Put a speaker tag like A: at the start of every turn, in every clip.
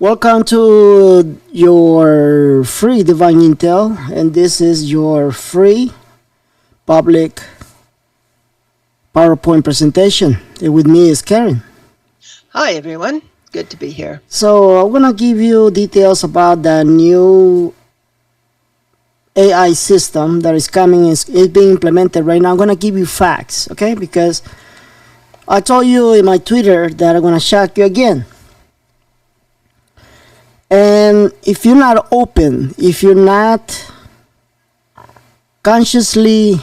A: Welcome to your free Divine Intel, and this is your free public PowerPoint presentation. And with me is Karen.
B: Hi, everyone. Good to be here.
A: So I'm gonna give you details about the new AI system that is coming. Is being implemented right now. I'm gonna give you facts, okay? Because I told you in my Twitter that I'm gonna shock you again. And if you're not open, if you're not consciously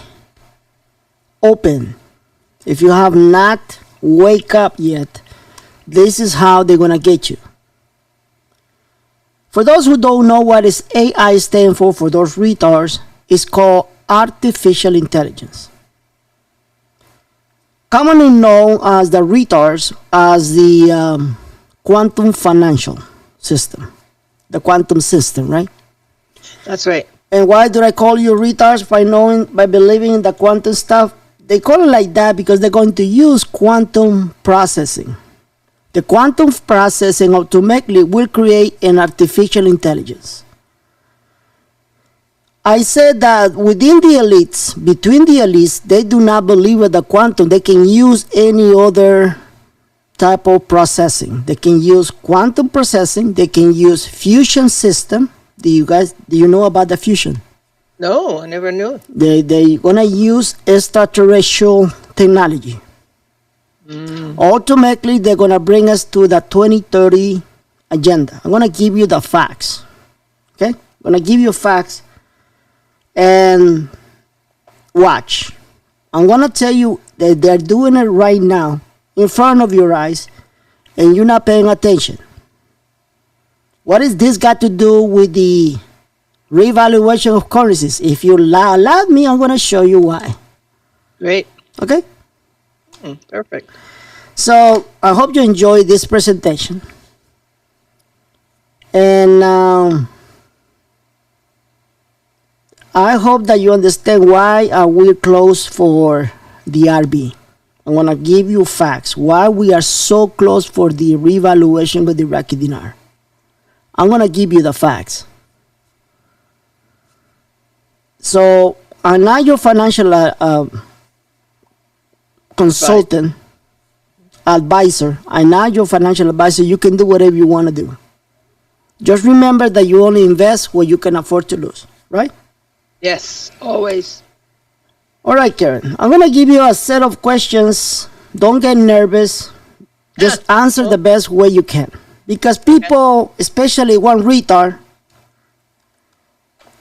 A: open, if you have not wake up yet, this is how they're gonna get you. For those who don't know what is AI stand for those retards, it's called artificial intelligence. Commonly known as the retards as the quantum financial system. The quantum system, right?
B: That's right.
A: And why do I call you retards? By believing in the quantum stuff? They call it like that because they're going to use quantum processing. The quantum processing automatically will create an artificial intelligence. I said that within the elites, between the elites, they do not believe in the quantum. They can use any other type of processing. They can use quantum processing. They can use fusion system. Do you know about the fusion?
B: No, I never knew.
A: They're gonna use extraterrestrial technology. Ultimately, they're gonna bring us to the 2030 agenda. I'm gonna give you the facts. Okay, I'm gonna give you facts and watch. I'm gonna tell you that they're doing it right now in front of your eyes, and you're not paying attention. What is this got to do with the revaluation of currencies? If you allow me, I'm going to show you why.
B: Great.
A: Okay?
B: Perfect.
A: So, I hope you enjoy this presentation. And I hope that you understand why are we close for the RB. I want to give you facts why we are so close for the revaluation of the Iraqi dinar. I'm going to give you the facts. So I'm not your financial consultant, advisor. I'm not your financial advisor. You can do whatever you want to do. Just remember that you only invest what you can afford to lose, right?
B: Yes, always.
A: All right, Karen, I'm going to give you a set of questions. Don't get nervous. Just answer the best way you can. Because people, especially one retard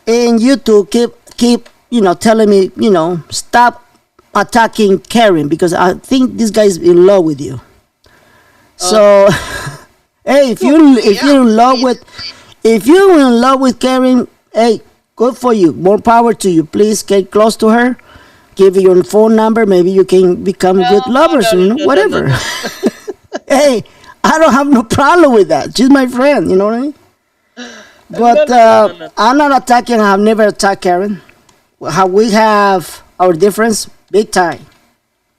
A: in YouTube, keep telling me, stop attacking Karen because I think this guy is in love with you. So, hey, if you're in love with Karen, hey, good for you. More power to you. Please get close to her. Give you your phone number. Maybe you can become good lovers. Whatever. Hey, I don't have no problem with that. She's my friend. You know what I mean? But I'm not attacking. I've never attacked Karen. How we have our difference, big time.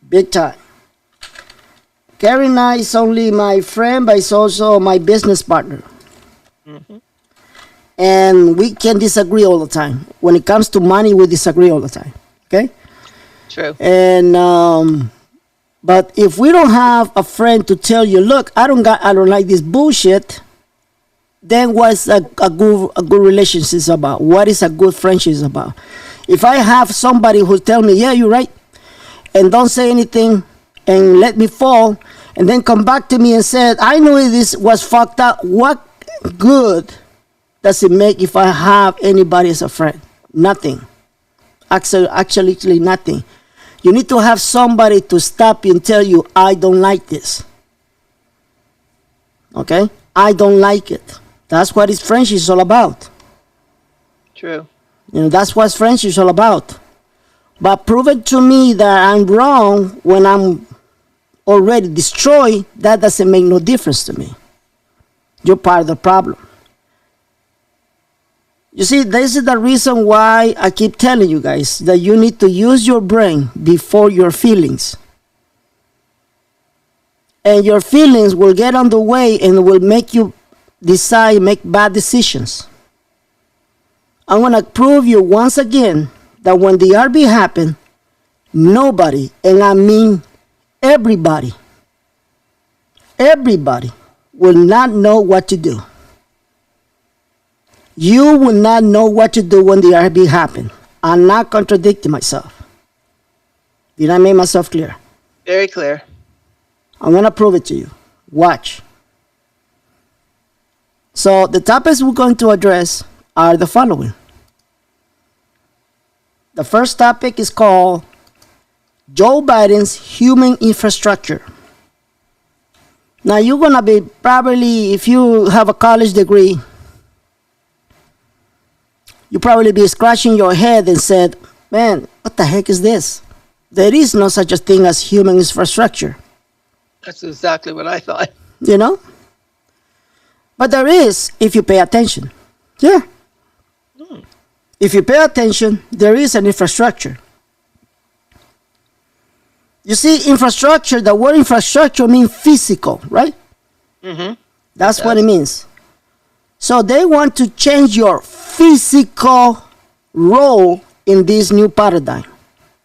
A: Big time. Karen and I is only my friend, but it's also my business partner. And we can disagree all the time. When it comes to money, we disagree all the time. Okay?
B: True.
A: And but if we don't have a friend to tell you, look, I don't like this bullshit, then what's a good relationship about? What is a good friendship about? If I have somebody who tell me, yeah, you're right, and don't say anything and let me fall, and then come back to me and said, I knew this was fucked up, what good does it make if I have anybody as a friend? Nothing. Actually nothing. You need to have somebody to stop you and tell you, I don't like this. Okay? I don't like it. That's what friendship is all about.
B: True.
A: That's what friendship is all about. But prove it to me that I'm wrong when I'm already destroyed, that doesn't make no difference to me. You're part of the problem. You see, this is the reason why I keep telling you guys that you need to use your brain before your feelings. And your feelings will get on the way and will make you decide, make bad decisions. I'm going to prove you once again that when the RB happened, nobody, and I mean everybody will not know what to do. You will not know what to do when the RB happened. I'm not contradicting myself. Did I make myself clear?
B: Very clear.
A: I'm going to prove it to you. Watch. So the topics we're going to address are the following. The first topic is called Joe Biden's human infrastructure. Now you're going to be probably, if you have a college degree, you probably be scratching your head and said, man, what the heck is this? There is no such a thing as human infrastructure.
B: That's exactly what I thought.
A: You know? But there is if you pay attention. Yeah. If you pay attention, there is an infrastructure. You see, infrastructure, the word infrastructure means physical, right?
B: Mm-hmm.
A: That's what it means. So they want to change your physical role in this new paradigm.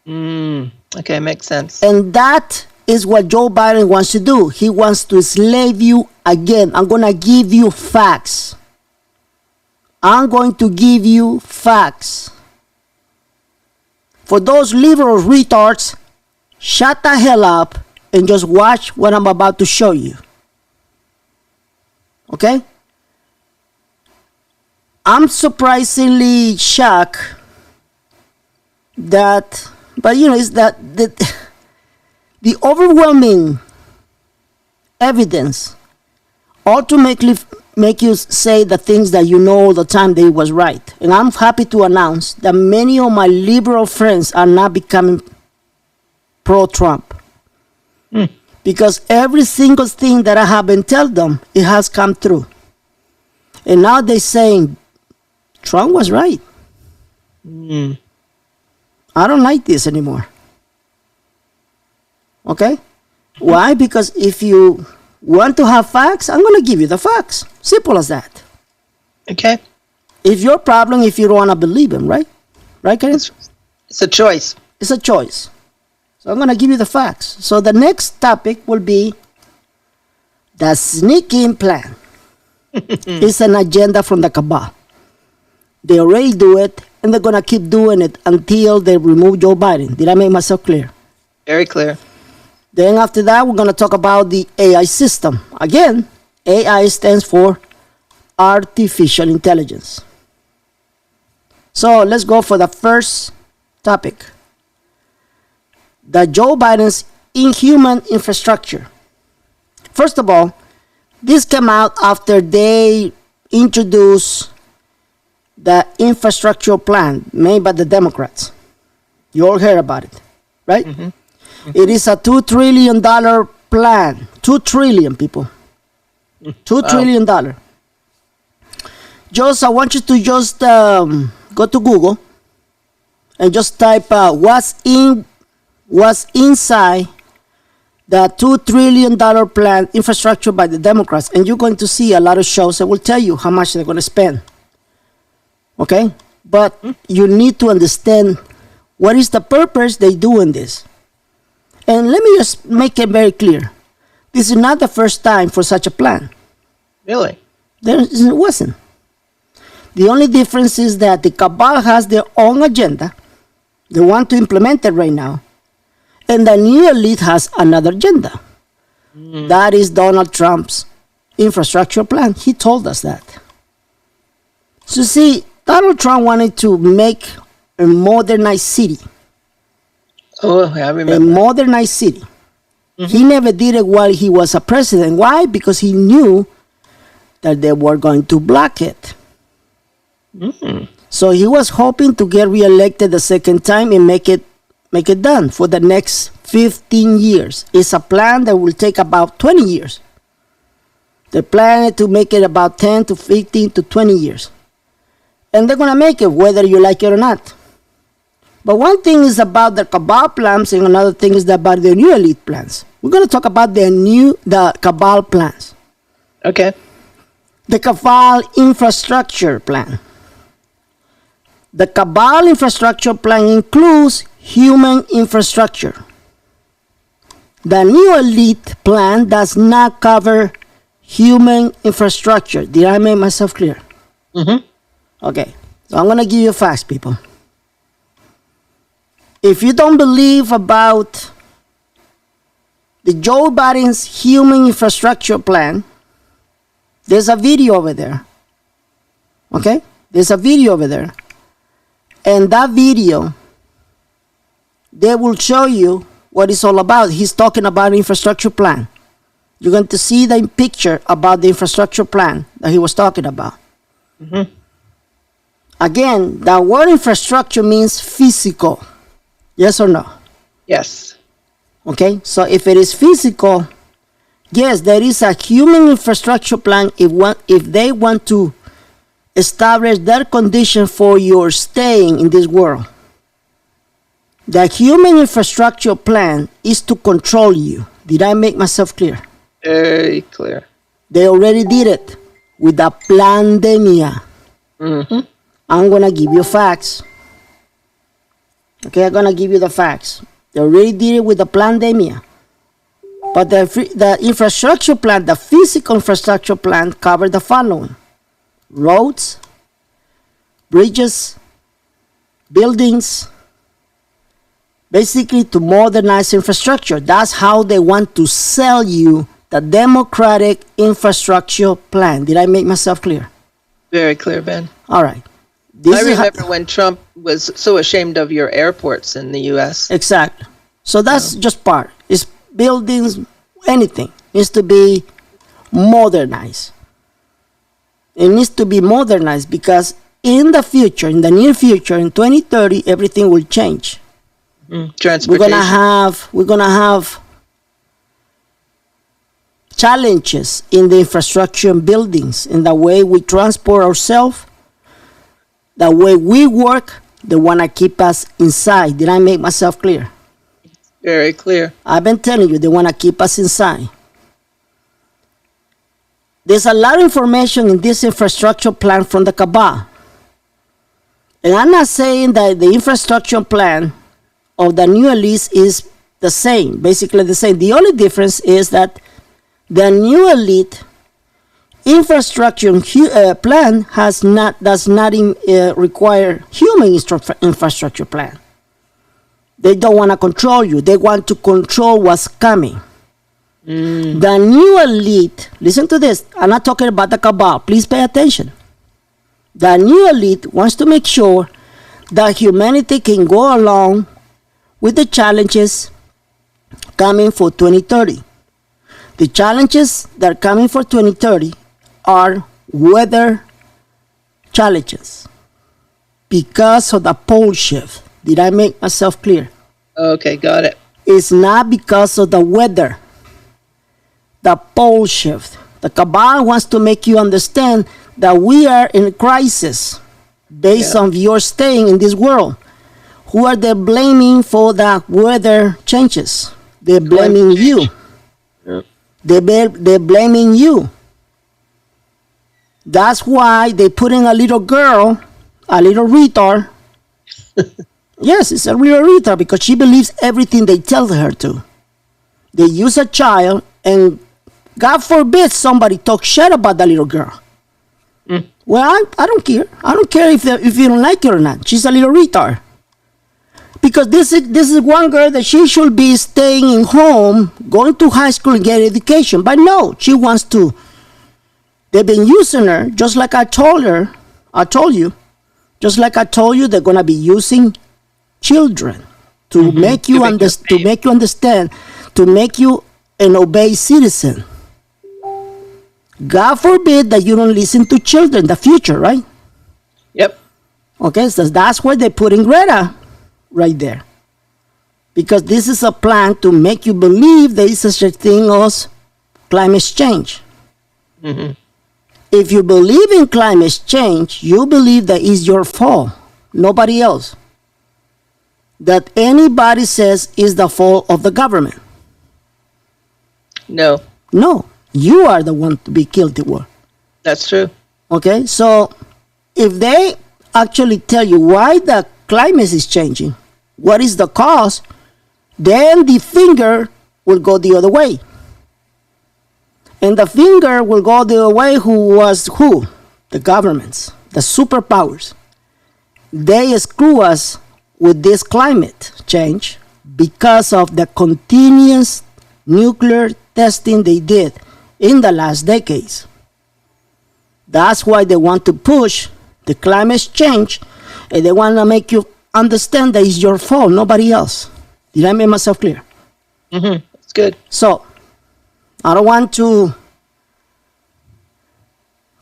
B: Okay, makes sense.
A: And that is what Joe Biden wants to do. He wants to enslave you again. I'm going to give you facts. I'm going to give you facts. For those liberal retards, shut the hell up and just watch what I'm about to show you. Okay? I'm surprisingly shocked that, but you know, it's that the overwhelming evidence ultimately make you say the things that you know all the time that it was right. And I'm happy to announce that many of my liberal friends are now becoming pro-Trump. Because every single thing that I have been telling them, it has come through. And now they're saying, Trump was right. I don't like this anymore. Okay? Why? Because if you want to have facts, I'm going to give you the facts. Simple as that.
B: Okay.
A: It's your problem if you don't want to believe him, right? Right, Karen?
B: It's a choice.
A: It's a choice. So I'm going to give you the facts. So the next topic will be the sneak-in plan. It's an agenda from the cabal. They already do it, and they're going to keep doing it until they remove Joe Biden. Did I make myself clear?
B: Very clear.
A: Then after that, we're going to talk about the AI system. Again, AI stands for artificial intelligence. So let's go for the first topic. The Joe Biden's inhuman infrastructure. First of all, this came out after they introduced the infrastructure plan made by the Democrats. You all heard about it, right? It is a $2 trillion plan. $2 trillion, people. $2 trillion. Just, I want you to just go to Google and just type what's inside the $2 trillion plan infrastructure by the Democrats, and you're going to see a lot of shows that will tell you how much they're going to spend. Okay? But you need to understand what is the purpose they do in this. And let me just make it very clear. This is not the first time for such a plan.
B: Really?
A: It wasn't. The only difference is that the cabal has their own agenda. They want to implement it right now. And the new elite has another agenda. That is Donald Trump's infrastructure plan. He told us that. So see, Donald Trump wanted to make a modernized city.
B: Oh, I remember.
A: A modernized city. He never did it while he was a president. Why? Because he knew that they were going to block it. So he was hoping to get reelected the second time and make it done for the next 15 years. It's a plan that will take about 20 years. They plan to make it about 10 to 15 to 20 years. And they're going to make it whether you like it or not. But one thing is about the cabal plans and another thing is about the new elite plans. We're going to talk about the cabal plans.
B: Okay.
A: The Cabal Infrastructure Plan. The Cabal Infrastructure Plan includes human infrastructure. The New Elite Plan does not cover human infrastructure. Did I make myself clear?
B: Mm-hmm.
A: Okay, so I'm going to give you facts, people. If you don't believe about the Joe Biden's human infrastructure plan, there's a video over there. Okay? There's a video over there. And that video, they will show you what it's all about. He's talking about infrastructure plan. You're going to see the picture about the infrastructure plan that he was talking about.
B: Mm-hmm.
A: Again, the word infrastructure means physical. Yes or no?
B: Yes.
A: Okay, so if it is physical, yes, there is a human infrastructure plan if they want to establish their condition for your staying in this world. The human infrastructure plan is to control you. Did I make myself clear?
B: Very clear.
A: They already did it with the pandemia.
B: Mm-hmm.
A: I'm going to give you facts. Okay, I'm going to give you the facts. They already did it with the pandemia. But the infrastructure plan, the physical infrastructure plan, covered the following: roads, bridges, buildings, basically to modernize infrastructure. That's how they want to sell you the Democratic infrastructure plan. Did I make myself clear?
B: Very clear, Ben.
A: All right.
B: I remember when Trump was so ashamed of your airports in the U.S.
A: Exactly. So that's just part. It's buildings, anything needs to be modernized. It needs to be modernized because in the future, in the near future, in 2030, everything will change.
B: Transportation.
A: We're gonna have challenges in the infrastructure and buildings, in the way we transport ourselves, the way we work. They wanna keep us inside. Did I make myself clear?
B: Very clear.
A: I've been telling you, they want to keep us inside. There's a lot of information in this infrastructure plan from the Cabal. And I'm not saying that the infrastructure plan of the New Elite is the same, basically the same. The only difference is that the New Elite infrastructure plan does not require human infrastructure plan. They don't want to control you. They want to control what's coming. The New Elite, listen to this. I'm not talking about the Cabal. Please pay attention. The New Elite wants to make sure that humanity can go along with the challenges coming for 2030. The challenges that are coming for 2030 are weather challenges because of the pole shift. Did I make myself clear?
B: Okay, got it.
A: It's not because of the weather. The pole shift. The Cabal wants to make you understand that we are in a crisis based on your staying in this world. Who are they blaming for the weather changes? They're blaming you.
B: Yep.
A: They're blaming you. That's why they put in a little girl, a little retard. Yes, it's a real retard because she believes everything they tell her to. They use a child, and God forbid somebody talk shit about that little girl. Well, I don't care. I don't care if you don't like her or not. She's a little retard. Because this is one girl that she should be staying in home, going to high school and get education. But no, she wants to. They've been using her, just like I told you, they're going to be using children to make you understand, to make you an obey citizen. God forbid that you don't listen to children in the future, right?
B: Yep.
A: Okay, so that's why they put in Greta right there. Because this is a plan to make you believe there is such a thing as climate change. If you believe in climate change, you believe that it's your fault, nobody else. That anybody says is the fault of the government.
B: No.
A: No, you are the one to be guilty for.
B: That's true.
A: Okay, so if they actually tell you why the climate is changing, what is the cause, then the finger will go the other way. And the finger will go the other way who? The governments, the superpowers. They screw us with this climate change because of the continuous nuclear testing they did in the last decades. That's why they want to push the climate change, and they want to make you understand that it's your fault, nobody else. Did I make myself clear?
B: Mm-hmm. It's good.
A: So, I don't want to
B: You're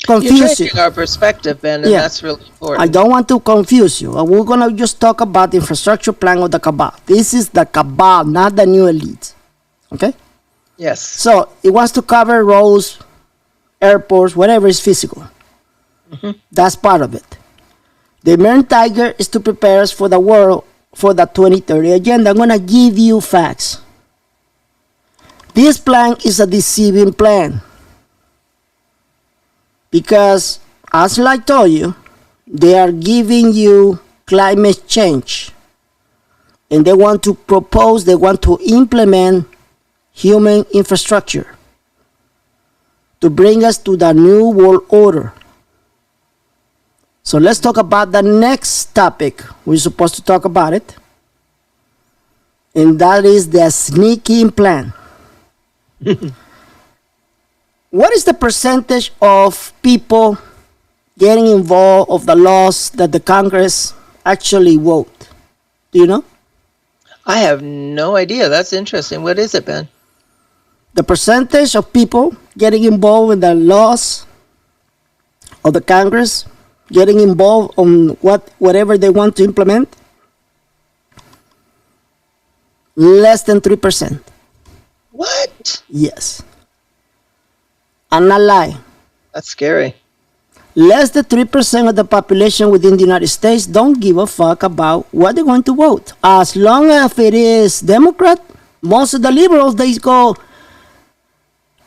A: confuse you.
B: changing our perspective, Ben, and
A: Yeah.
B: that's really important.
A: I don't want to confuse you. We're going to just talk about the infrastructure plan of the cabal. This is the cabal, not the new elites. Okay?
B: Yes.
A: So, it wants to cover roads, airports, whatever is physical. That's part of it. The American Tiger is to prepare us for the world for the 2030 agenda. I'm going to give you facts. This plan is a deceiving plan. Because, as I told you, they are giving you climate change. And they want to propose, they want to implement human infrastructure to bring us to the new world order. So let's talk about the next topic. We're supposed to talk about it. And that is the sneaking plan. What is the percentage of people getting involved of the laws that the Congress actually vote? Do you know?
B: I have no idea. That's interesting. What is it, Ben?
A: The percentage of people getting involved in the laws of the Congress, getting involved on whatever they want to implement, less than 3%.
B: What?
A: Yes. I'm not lying.
B: That's scary.
A: Less than 3% of the population within the United States don't give a fuck about what they're going to vote. As long as it is Democrat, most of the liberals, they go,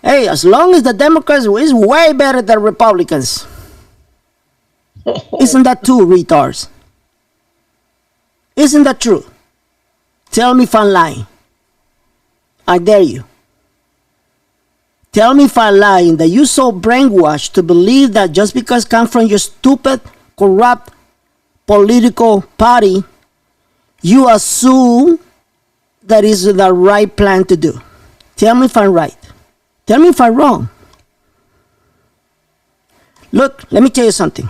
A: hey, as long as the Democrats is way better than Republicans. Isn't that true, retards? Isn't that true? Tell me if I'm lying. I dare you. Tell me if I'm lying that you're so brainwashed to believe that just because it comes from your stupid, corrupt political party, you assume that is the right plan to do. Tell me if I'm right. Tell me if I'm wrong. Look, let me tell you something.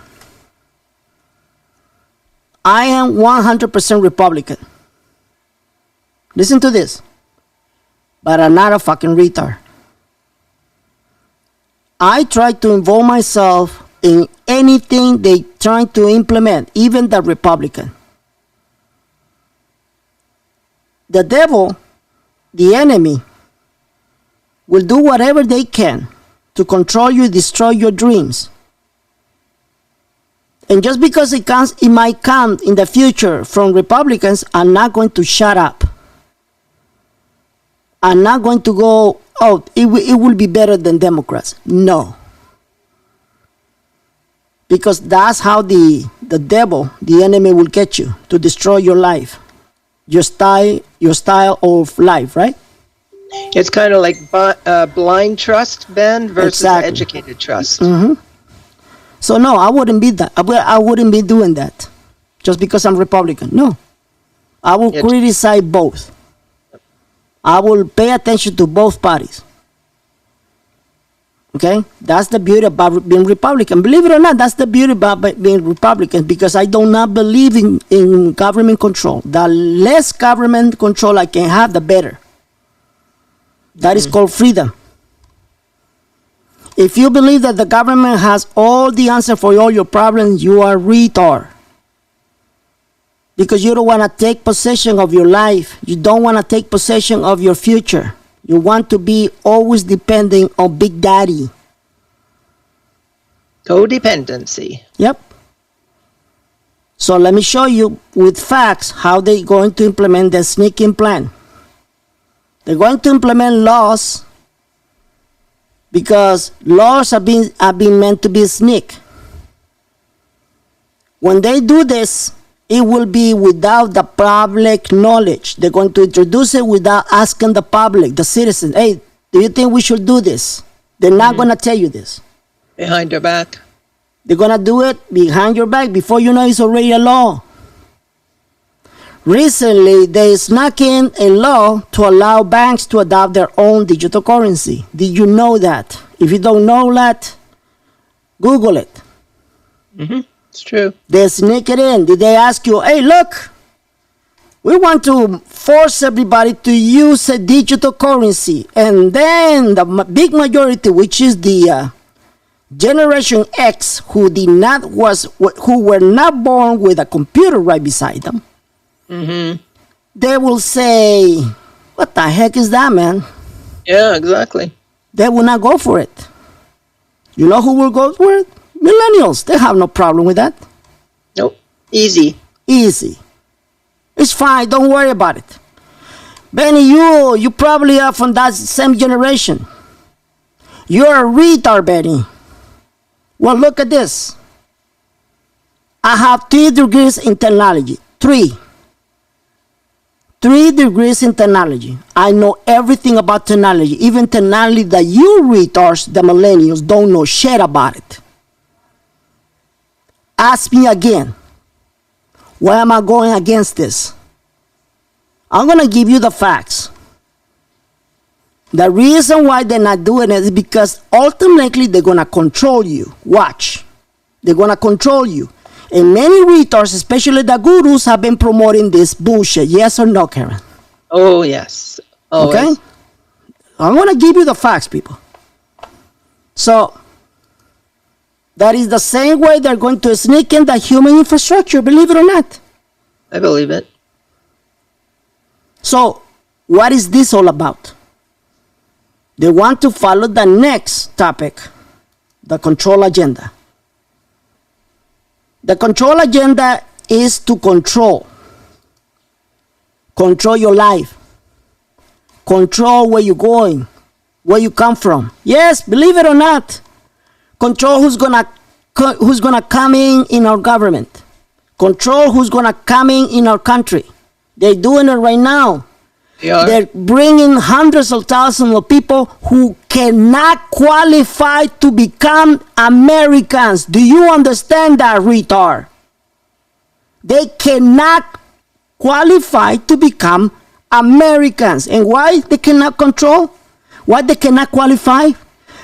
A: I am 100% Republican. Listen to this. But I'm not a fucking retard. I try to involve myself in anything they try to implement, even the Republican. The devil, the enemy, will do whatever they can to control you, destroy your dreams. And just because it might come in the future from Republicans, I'm not going to shut up. I'm not going to go, oh, it will be better than Democrats. No. Because that's how the devil, the enemy, will get you to destroy your life, your style of life, right?
B: It's kind of like blind trust, Ben, versus
A: Exactly.
B: educated trust.
A: So no, I wouldn't be that. I wouldn't be doing that just because I'm Republican. No. I will criticize both. I will pay attention to both parties. Okay? That's the beauty about being Republican. Believe it or not, that's the beauty about being Republican, because I do not believe in government control. The less government control I can have, the better. That is called freedom. If you believe that the government has all the answer for all your problems, you are retard. Because you don't want to take possession of your life. You don't want to take possession of your future. You want to be always depending on Big Daddy.
B: Codependency.
A: Yep. So let me show you with facts how they're going to implement the sneaking plan. They're going to implement laws because laws are being meant to be sneak. When they do this, it will be without the public knowledge. They're going to introduce it without asking the public, the citizens, hey, do you think we should do this? They're not going to tell you this.
B: Behind your back.
A: They're going to do it behind your back. Before you know, it's already a law. Recently, they snuck in a law to allow banks to adopt their own digital currency. Did you know that? If you don't know that, Google it.
B: It's true.
A: They sneak it in. Did they ask you, hey, look, we want to force everybody to use a digital currency. And then the big majority, which is the Generation X, who were not born with a computer right beside them, they will say, what the heck is that, man?
B: Yeah, exactly.
A: They will not go for it. You know who will go for it? Millennials. They have no problem with that.
B: Nope. Easy.
A: Easy. It's fine. Don't worry about it. Benny, you probably are from that same generation. You're a retard, Benny. Well, look at this. I have 3 degrees in technology. 3 degrees in technology. I know everything about technology. Even technology that you retards, the millennials, don't know shit about it. Ask me again. Why am I going against this? I'm going to give you the facts. The reason why they're not doing it is because ultimately they're going to control you. Watch. They're going to control you. And many retards, especially the gurus, have been promoting this bullshit. Yes or no, Karen?
B: Oh, yes. Always.
A: Okay? I'm going to give you the facts, people. So, that is the same way they're going to sneak in the human infrastructure, believe it or not.
B: I believe it.
A: So, what is this all about? They want to follow the next topic, the control agenda. The control agenda is to control your life, control where you're going, where you come from. Yes, believe it or not, control who's gonna come in our government, control who's gonna come in our country. They're doing it right now. They're bringing hundreds of thousands of people who cannot qualify to become Americans. Do you understand that, retard? They cannot qualify to become Americans. And why they cannot control? Why they cannot qualify?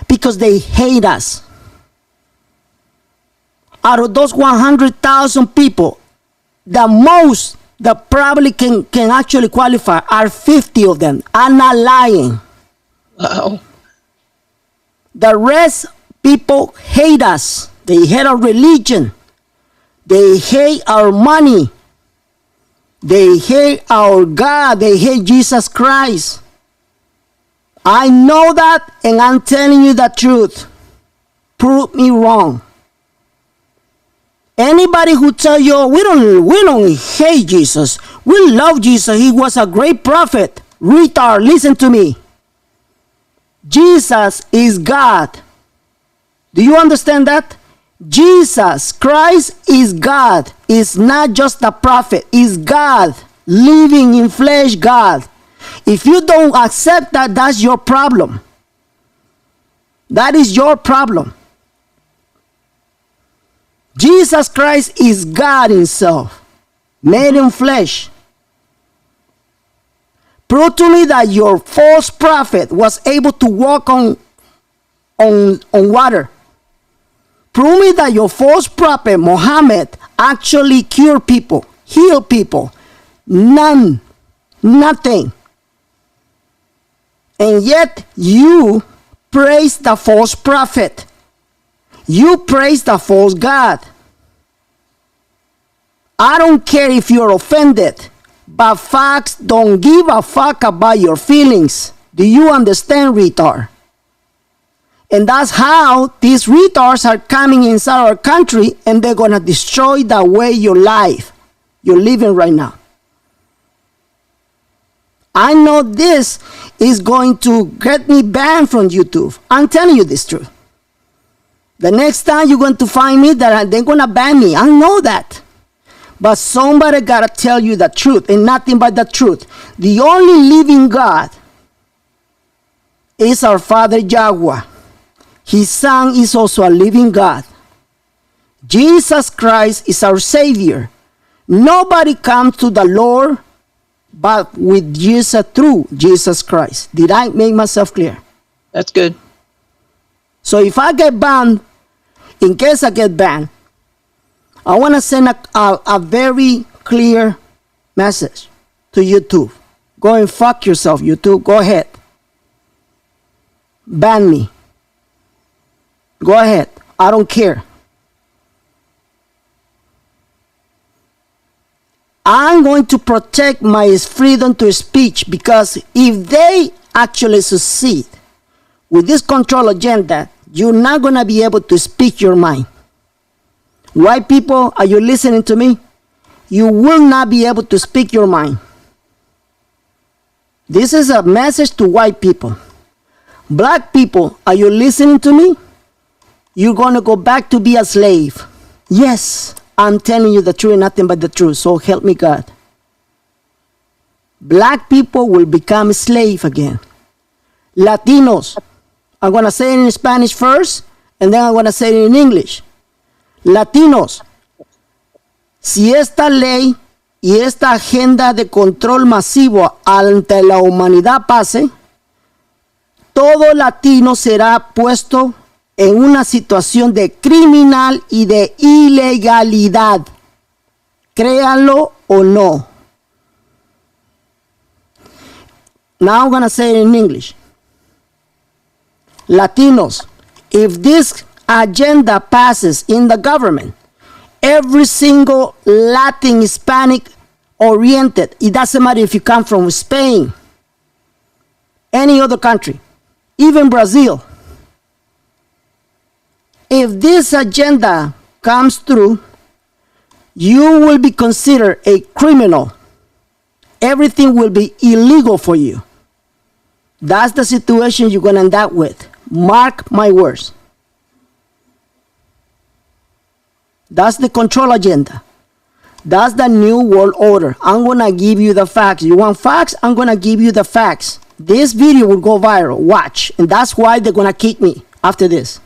A: Because they hate us. Out of those 100,000 people, the most that probably can actually qualify are 50 of them. I'm not lying.
B: Wow.
A: The rest, people hate us. They hate our religion. They hate our money. They hate our God. They hate Jesus Christ. I know that, and I'm telling you the truth. Prove me wrong. Anybody who tell you we don't hate Jesus, we love Jesus, he was a great prophet. Retard, listen to me. Jesus is God. Do you understand that? Jesus Christ is God. Is not just a prophet. Is God, living in flesh God. If you don't accept that, that's your problem. That is your problem. Jesus Christ is God himself, made in flesh. Prove to me that your false prophet was able to walk on water. Prove me that your false prophet, Muhammad, actually cured people, healed people. None. Nothing. And yet you praise the false prophet. You praise the false God. I don't care if you're offended, but facts don't give a fuck about your feelings. Do you understand, retard? And that's how these retards are coming inside our country, and they're going to destroy the way your life you're living right now. I know this is going to get me banned from YouTube. I'm telling you this truth. The next time you're going to find me, that they're going to ban me. I know that. But somebody got to tell you the truth, and nothing but the truth. The only living God is our Father Yahweh. His Son is also a living God. Jesus Christ is our Savior. Nobody comes to the Lord but with Jesus, through Jesus Christ. Did I make myself clear?
B: That's good.
A: So if I get banned, in case I get banned, I want to send a very clear message to YouTube. Go and fuck yourself, YouTube. Go ahead. Ban me. Go ahead. I don't care. I'm going to protect my freedom to speech, because if they actually succeed with this control agenda, you're not going to be able to speak your mind. White people, are you listening to me? You will not be able to speak your mind. This is a message to white people. Black people, are you listening to me? You're going to go back to be a slave. Yes, I'm telling you the truth, nothing but the truth. So help me God. Black people will become slave again. Latinos, I'm going to say it in Spanish first, and then I'm going to say it in English. Latinos, si esta ley y esta agenda de control masivo ante la humanidad pase, todo latino será puesto en una situación de criminal y de ilegalidad. Créanlo o no. Now I'm going to say it in English. Latinos, if this agenda passes in the government, every single Latin, Hispanic oriented, it doesn't matter if you come from Spain, any other country, even Brazil, if this agenda comes through, you will be considered a criminal. Everything will be illegal for you. That's the situation you're going to end up with. Mark my words. That's the control agenda. That's the new world order. I'm going to give you the facts. You want facts? I'm going to give you the facts. This video will go viral. Watch. And that's why they're going to kick me after this.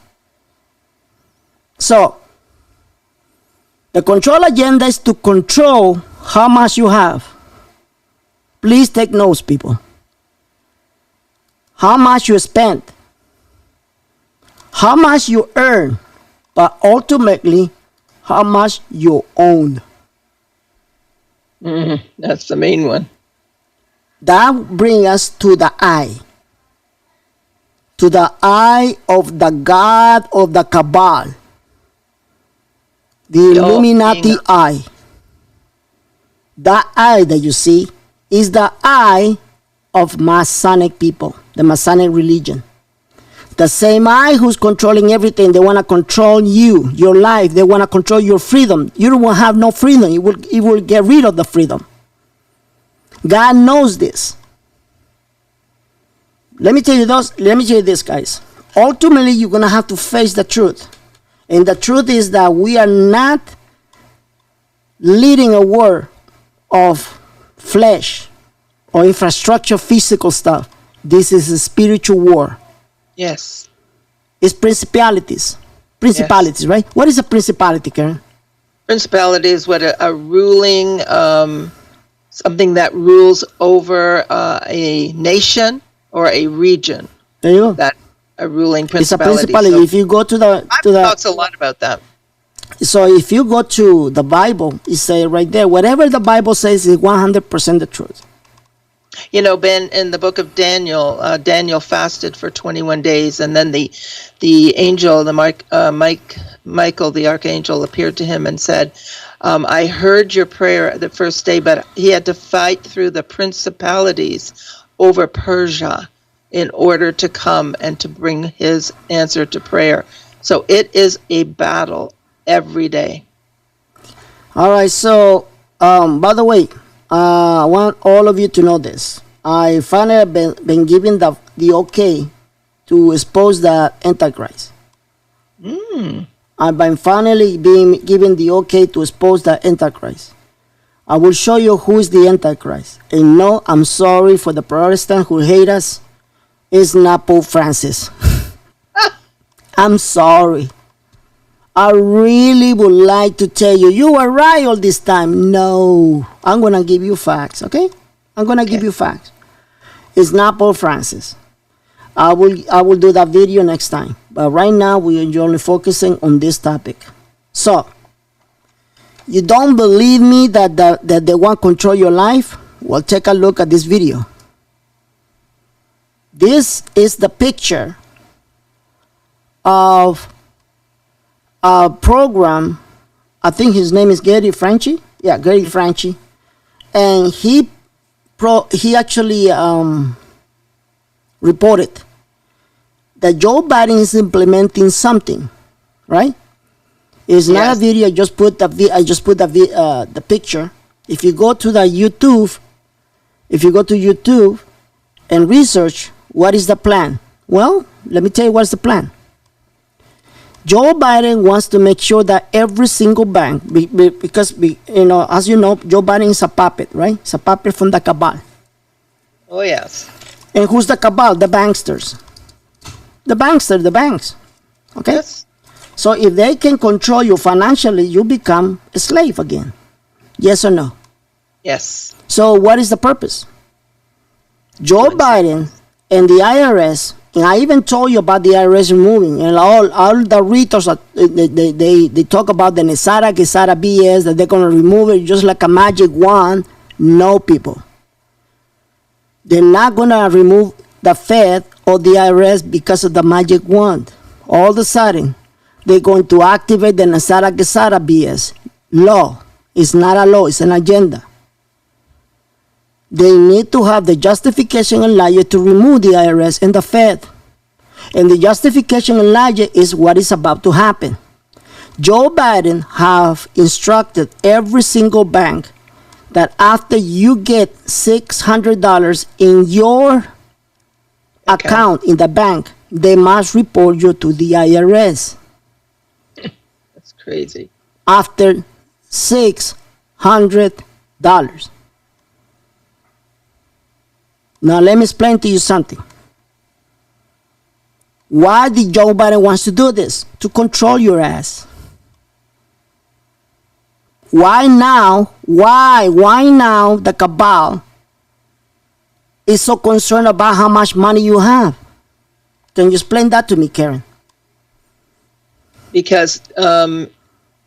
A: So, the control agenda is to control how much you have. Please take notes, people. How much you spend. How much you earn. But ultimately, how much you own.
B: That's the main one.
A: That brings us to the eye. To the eye of the God of the Cabal. The Illuminati eye. That eye that you see is the eye of Masonic people, the Masonic religion. The same eye who's controlling everything. They want to control you, your life. They want to control your freedom. You don't have no freedom. It will get rid of the freedom. God knows this. Let me tell you this, guys. Ultimately, you're going to have to face the truth. And the truth is that we are not leading a war of flesh or infrastructure, physical stuff. This is a spiritual war.
B: Yes.
A: It's principalities. Principalities, yes. Right? What is a principality, Karen?
B: Principality is what a ruling, something that rules over a nation or a region.
A: There you go.
B: That a ruling principality.
A: It's a principality. So if you go to the
B: talks a lot about that.
A: So if you go to the Bible, it says right there, whatever the Bible says is 100% the truth.
B: You know, Ben, in the book of Daniel, Daniel fasted for 21 days, and then the angel, Michael, the archangel, appeared to him and said, I heard your prayer the first day, but he had to fight through the principalities over Persia in order to come and to bring his answer to prayer. So it is a battle every day. All
A: right, so by the way, I want all of you to know this. I finally been given the okay to expose the Antichrist. I've been finally being given the okay to expose the Antichrist. I will show you who is the Antichrist. And no, I'm sorry for the Protestant who hate us. It's not Pope Francis. I'm sorry. I really would like to tell you, you were right all this time. No, I'm going to give you facts, okay? I'm going to give you facts. It's not Pope Francis. I will do that video next time. But right now, we are only focusing on this topic. So, you don't believe me that they want to control your life? Well, take a look at this video. This is the picture of a program. I think his name is Gary Franchi. Yeah, Gary Franchi. And he actually reported that Joe Biden is implementing something, right? It's not a video. I just put the picture. If you go to YouTube and research what is the plan, well, let me tell you what's the plan. Joe Biden wants to make sure that every single bank, because as you know, Joe Biden is a puppet, right? It's a puppet from the cabal.
B: Oh yes.
A: And who's the cabal? The banksters. The banks. Okay.
B: Yes.
A: So if they can control you financially, you become a slave again. Yes or no?
B: Yes.
A: So what is the purpose? Joe Biden and the IRS, and I even told you about the IRS removing, and all the retors, they talk about the Nesara Gesara BS, that they're going to remove it just like a magic wand. No, people. They're not going to remove the Fed or the IRS because of the magic wand. All of a sudden, they're going to activate the Nesara Gesara BS. Law. It's not a law, it's an agenda. They need to have the justification and logic to remove the IRS and the Fed. And the justification and logic is what is about to happen. Joe Biden have instructed every single bank that after you get $600 in your account in the bank, they must report you to the IRS.
B: That's crazy.
A: After $600. Now let me explain to you something. Why did Joe Biden wants to do this? To control your ass. Why now? Why now the cabal is so concerned about how much money you have? Can you explain that to me, Karen?
B: Because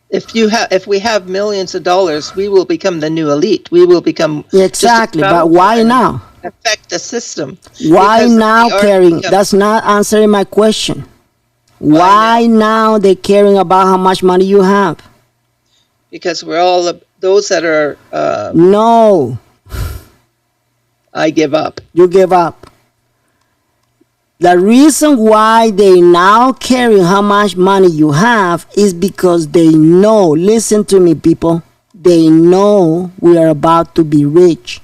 B: if we have millions of dollars, we will become the new elite. We will become
A: exactly. But why now?
B: Affect the system.
A: Why now, Karen? That's not answering my question. Why now they're caring about how much money you have?
B: Because we're all those that are.
A: No.
B: I give up.
A: You give up. The reason why they now caring how much money you have is because they know, listen to me, people, they know we are about to be rich.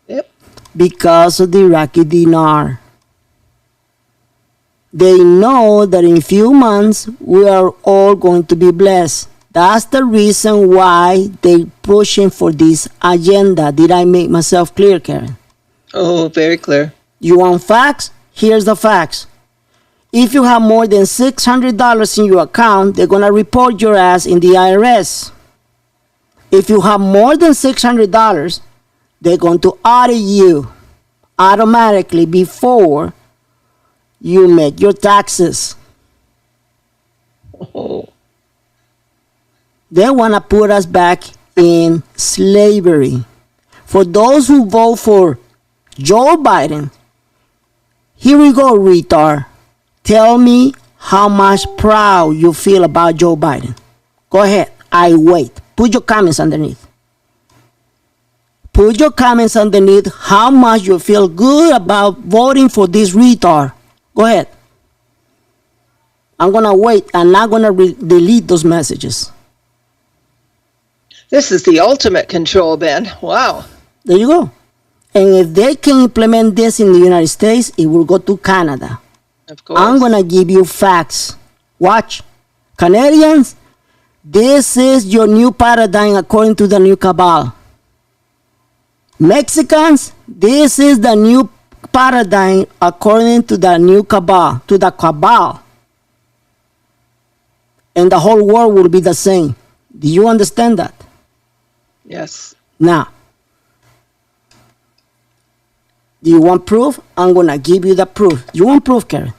B: Yep.
A: Because of the Iraqi dinar. They know that in a few months we are all going to be blessed. That's the reason why they're pushing for this agenda. Did I make myself clear, Karen?
B: Oh, very clear.
A: You want facts? Here's the facts. If you have more than $600 in your account, they're going to report your ass in the IRS. If you have more than $600, they're going to audit you automatically before you make your taxes.
B: Oh.
A: They want to put us back in slavery. For those who vote for Joe Biden, here we go, retard. Tell me how much proud you feel about Joe Biden. Go ahead. I wait. Put your comments underneath. Put your comments underneath how much you feel good about voting for this retard. Go ahead. I'm going to wait. I'm not going to delete those messages.
B: This is the ultimate control, Ben. Wow.
A: There you go. And if they can implement this in the United States, it will go to Canada.
B: Of course.
A: I'm going to give you facts. Watch. Canadians, this is your new paradigm according to the new cabal. Mexicans, this is the new paradigm according to the new cabal, to the cabal. And the whole world will be the same. Do you understand that?
B: Yes.
A: Now, do you want proof? I'm going to give you the proof. You want proof, Karen?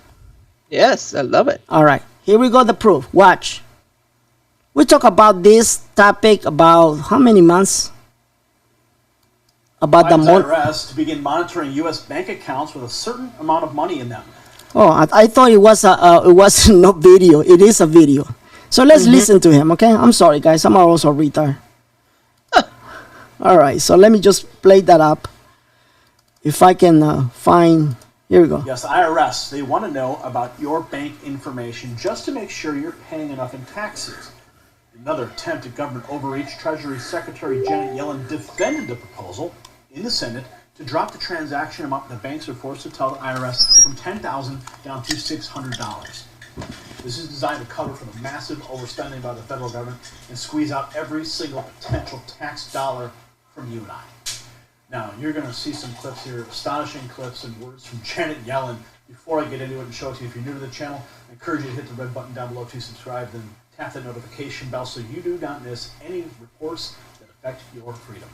B: Yes, I love it.
A: All right. Here we go, the proof. Watch. We talk about this topic about how many months? About
C: Biden's
A: the
C: IRS to begin monitoring U.S. bank accounts with a certain amount of money in them.
A: Oh, I thought it was no video. It is a video. So let's listen to him, okay? I'm sorry, guys. I'm also a retard. All right. So let me just play that up. If I can find... Here we go.
C: Yes, the IRS, they want to know about your bank information just to make sure you're paying enough in taxes. Another attempt at government overreach, Treasury Secretary Janet Yellen defended the proposal in the Senate to drop the transaction amount the banks are forced to tell the IRS from $10,000 down to $600. This is designed to cover for the massive overspending by the federal government and squeeze out every single potential tax dollar from you and I. Now, you're going to see some clips here, astonishing clips and words from Janet Yellen. Before I get into it and show it to you, if you're new to the channel, I encourage you to hit the red button down below to subscribe, then tap the notification bell so you do not miss any reports that affect your freedom.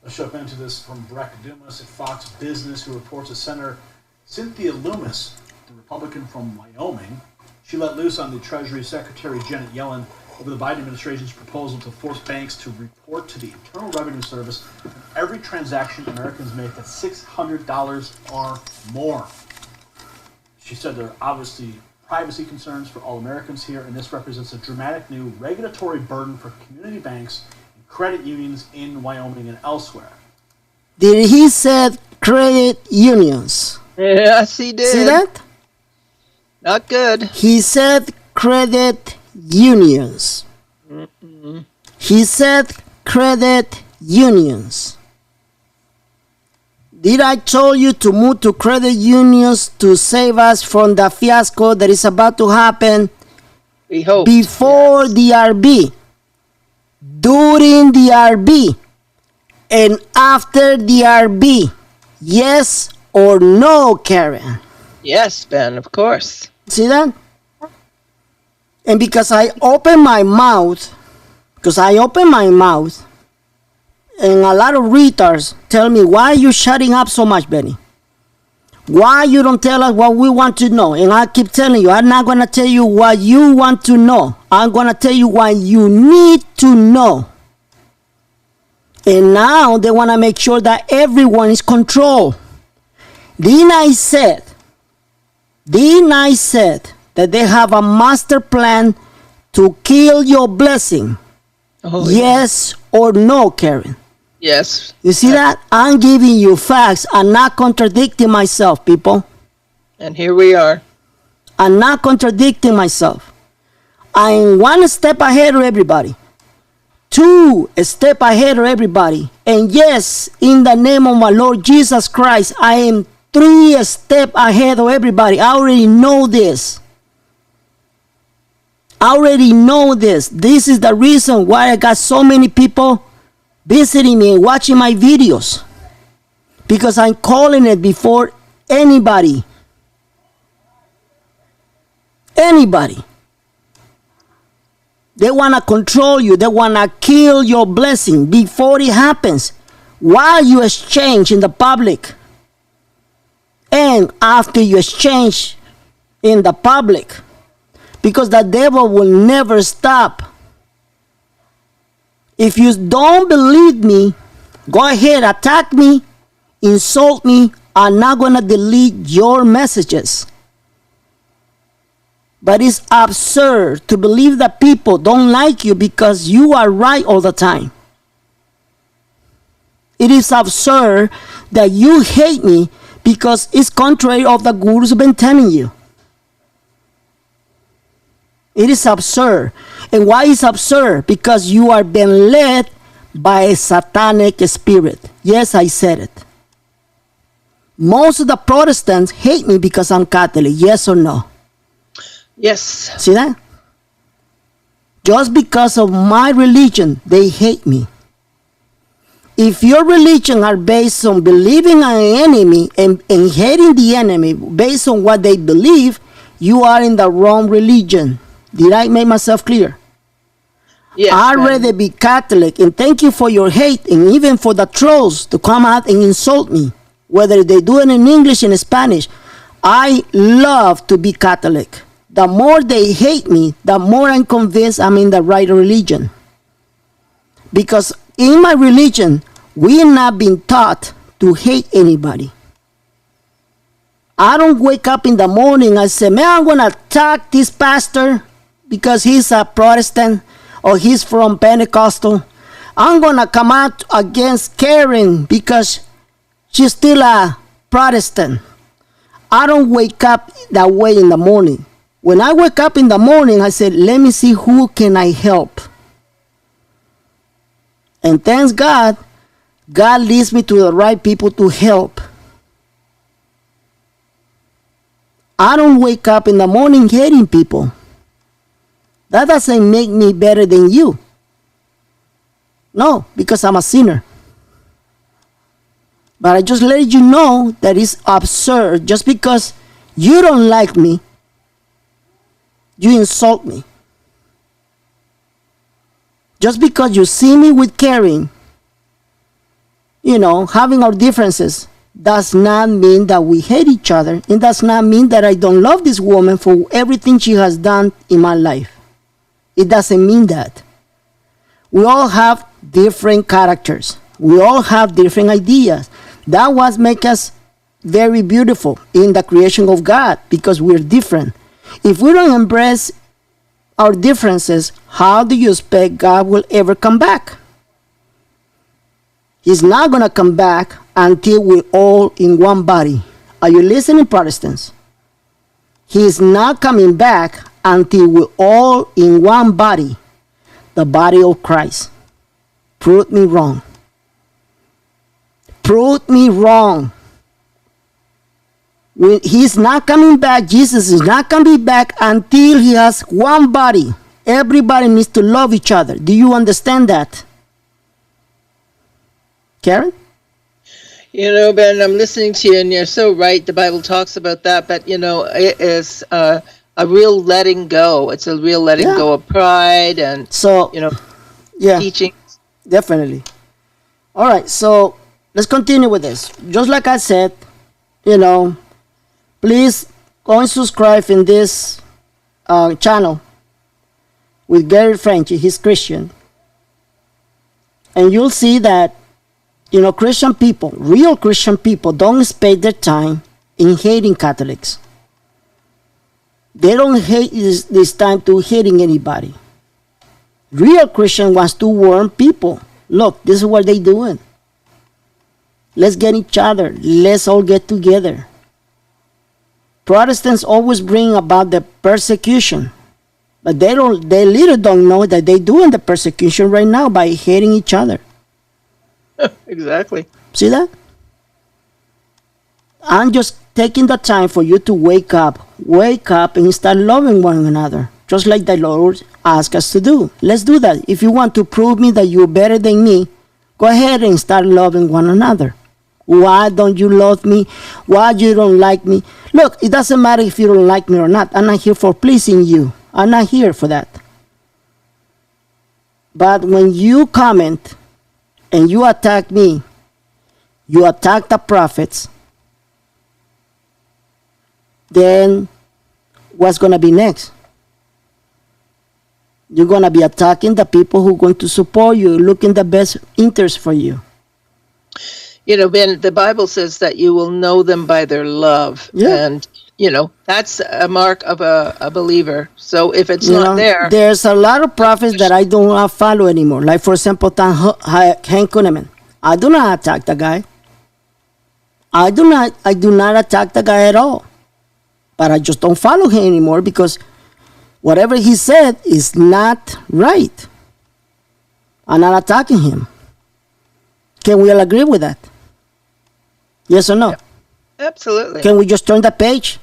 C: Let's jump into this from Breck Dumas at Fox Business, who reports that Senator Cynthia Lummis, the Republican from Wyoming, she let loose on the Treasury Secretary Janet Yellen over the Biden administration's proposal to force banks to report to the Internal Revenue Service every transaction Americans make that's $600 or more. She said there are obviously privacy concerns for all Americans here, and this represents a dramatic new regulatory burden for community banks and credit unions in Wyoming and elsewhere.
A: Did he said credit unions?
B: Yes, he did.
A: See that?
B: Not good.
A: He said credit unions. He said credit unions. Did I tell you to move to credit unions to save us from the fiasco that is about to happen
B: We hope.
A: before the RB, during the RB, and after the RB? Yes or no, Karen?
B: Yes, Ben, of course.
A: See that? And because I open my mouth, and a lot of retards tell me, why are you shutting up so much, Benny? Why you don't tell us what we want to know? And I keep telling you, I'm not going to tell you what you want to know. I'm going to tell you what you need to know. And now they want to make sure that everyone is controlled. Didn't I said that they have a master plan to kill your blessing?
B: Oh,
A: Yes or no, Karen?
B: Yes.
A: You see that? I'm giving you facts. I'm not contradicting myself, people.
B: And here we are.
A: I'm not contradicting myself. I'm one step ahead of everybody. 2 step ahead of everybody. And yes, in the name of my Lord Jesus Christ, I am 3 steps ahead of everybody. I already know this. This is the reason why I got so many people visiting me and watching my videos. Because I'm calling it before anybody. They want to control you. They want to kill your blessing before it happens. While you exchange in the public. And after you exchange in the public. Because the devil will never stop. If you don't believe me, go ahead, attack me, insult me. I'm not going to delete your messages. But it's absurd to believe that people don't like you because you are right all the time. It is absurd that you hate me because it's contrary of the gurus have been telling you. It is absurd. And why is absurd? Because you are being led by a satanic spirit. Yes, I said it. Most of the Protestants hate me because I'm Catholic. Yes or no?
B: Yes.
A: See that? Just because of my religion, they hate me. If your religion are based on believing an enemy and hating the enemy based on what they believe, you are in the wrong religion. Did I make myself clear?
B: Yes.
A: I'd
B: Ben.
A: rather be Catholic, and thank you for your hate and even for the trolls to come out and insult me, whether they do it in English and Spanish. I love to be Catholic. The more they hate me, the more I'm convinced I'm in the right religion. Because in my religion, we are not being taught to hate anybody. I don't wake up in the morning and say, man, I'm going to attack this pastor because he's a Protestant or he's from Pentecostal. I'm going to come out against Karen because she's still a Protestant. I don't wake up that way in the morning. When I wake up in the morning, I said, let me see who can I help. And thanks God, God leads me to the right people to help. I don't wake up in the morning hating people. That doesn't make me better than you. No, because I'm a sinner. But I just let you know that it's absurd. Just because you don't like me, you insult me. Just because you see me with Karen, having our differences, does not mean that we hate each other. It does not mean that I don't love this woman for everything she has done in my life. It doesn't mean that. We all have different characters. We all have different ideas. That what makes us very beautiful in the creation of God, because we're different. If we don't embrace our differences, how do you expect God will ever come back? He's not going to come back until we're all in one body. Are you listening, Protestants? He's not coming back until we're all in one body, the body of Christ. Prove me wrong. Prove me wrong. When he's not coming back, Jesus is not coming back until he has one body. Everybody needs to love each other. Do you understand that? Karen?
B: Ben, I'm listening to you, and you're so right. The Bible talks about that, but, it is a real letting go. It's a real letting go of pride and, teaching.
A: Definitely. All right, so let's continue with this. Just like I said, please go and subscribe in this channel with Gary Frenchy. He's Christian. And you'll see that, Christian people, real Christian people, don't spend their time in hating Catholics. They don't hate this time to hating anybody. Real Christian wants to warn people. Look, this is what they're doing. Let's get each other. Let's all get together. Protestants always bring about the persecution, but they little don't know that they're doing the persecution right now by hating each other.
B: Exactly.
A: See that? I'm just taking the time for you to wake up and start loving one another, just like the Lord asked us to do. Let's do that. If you want to prove me that you're better than me, go ahead and start loving one another. Why don't you love me? Why you don't like me? Look, it doesn't matter if you don't like me or not. I'm not here for pleasing you. I'm not here for that. But when you comment and you attack me, you attack the prophets, then what's going to be next? You're going to be attacking the people who are going to support you, looking the best interest for you.
B: Ben, the Bible says that you will know them by their love.
A: Yeah.
B: And, that's a mark of a believer. So if it's not there.
A: There's a lot of prophets that I do not follow anymore. Like, for example, Hank Kunneman. I do not attack the guy. I do not attack the guy at all. But I just don't follow him anymore because whatever he said is not right. I'm not attacking him. Can we all agree with that? Yes or no?
B: Absolutely.
A: Can we just turn the page?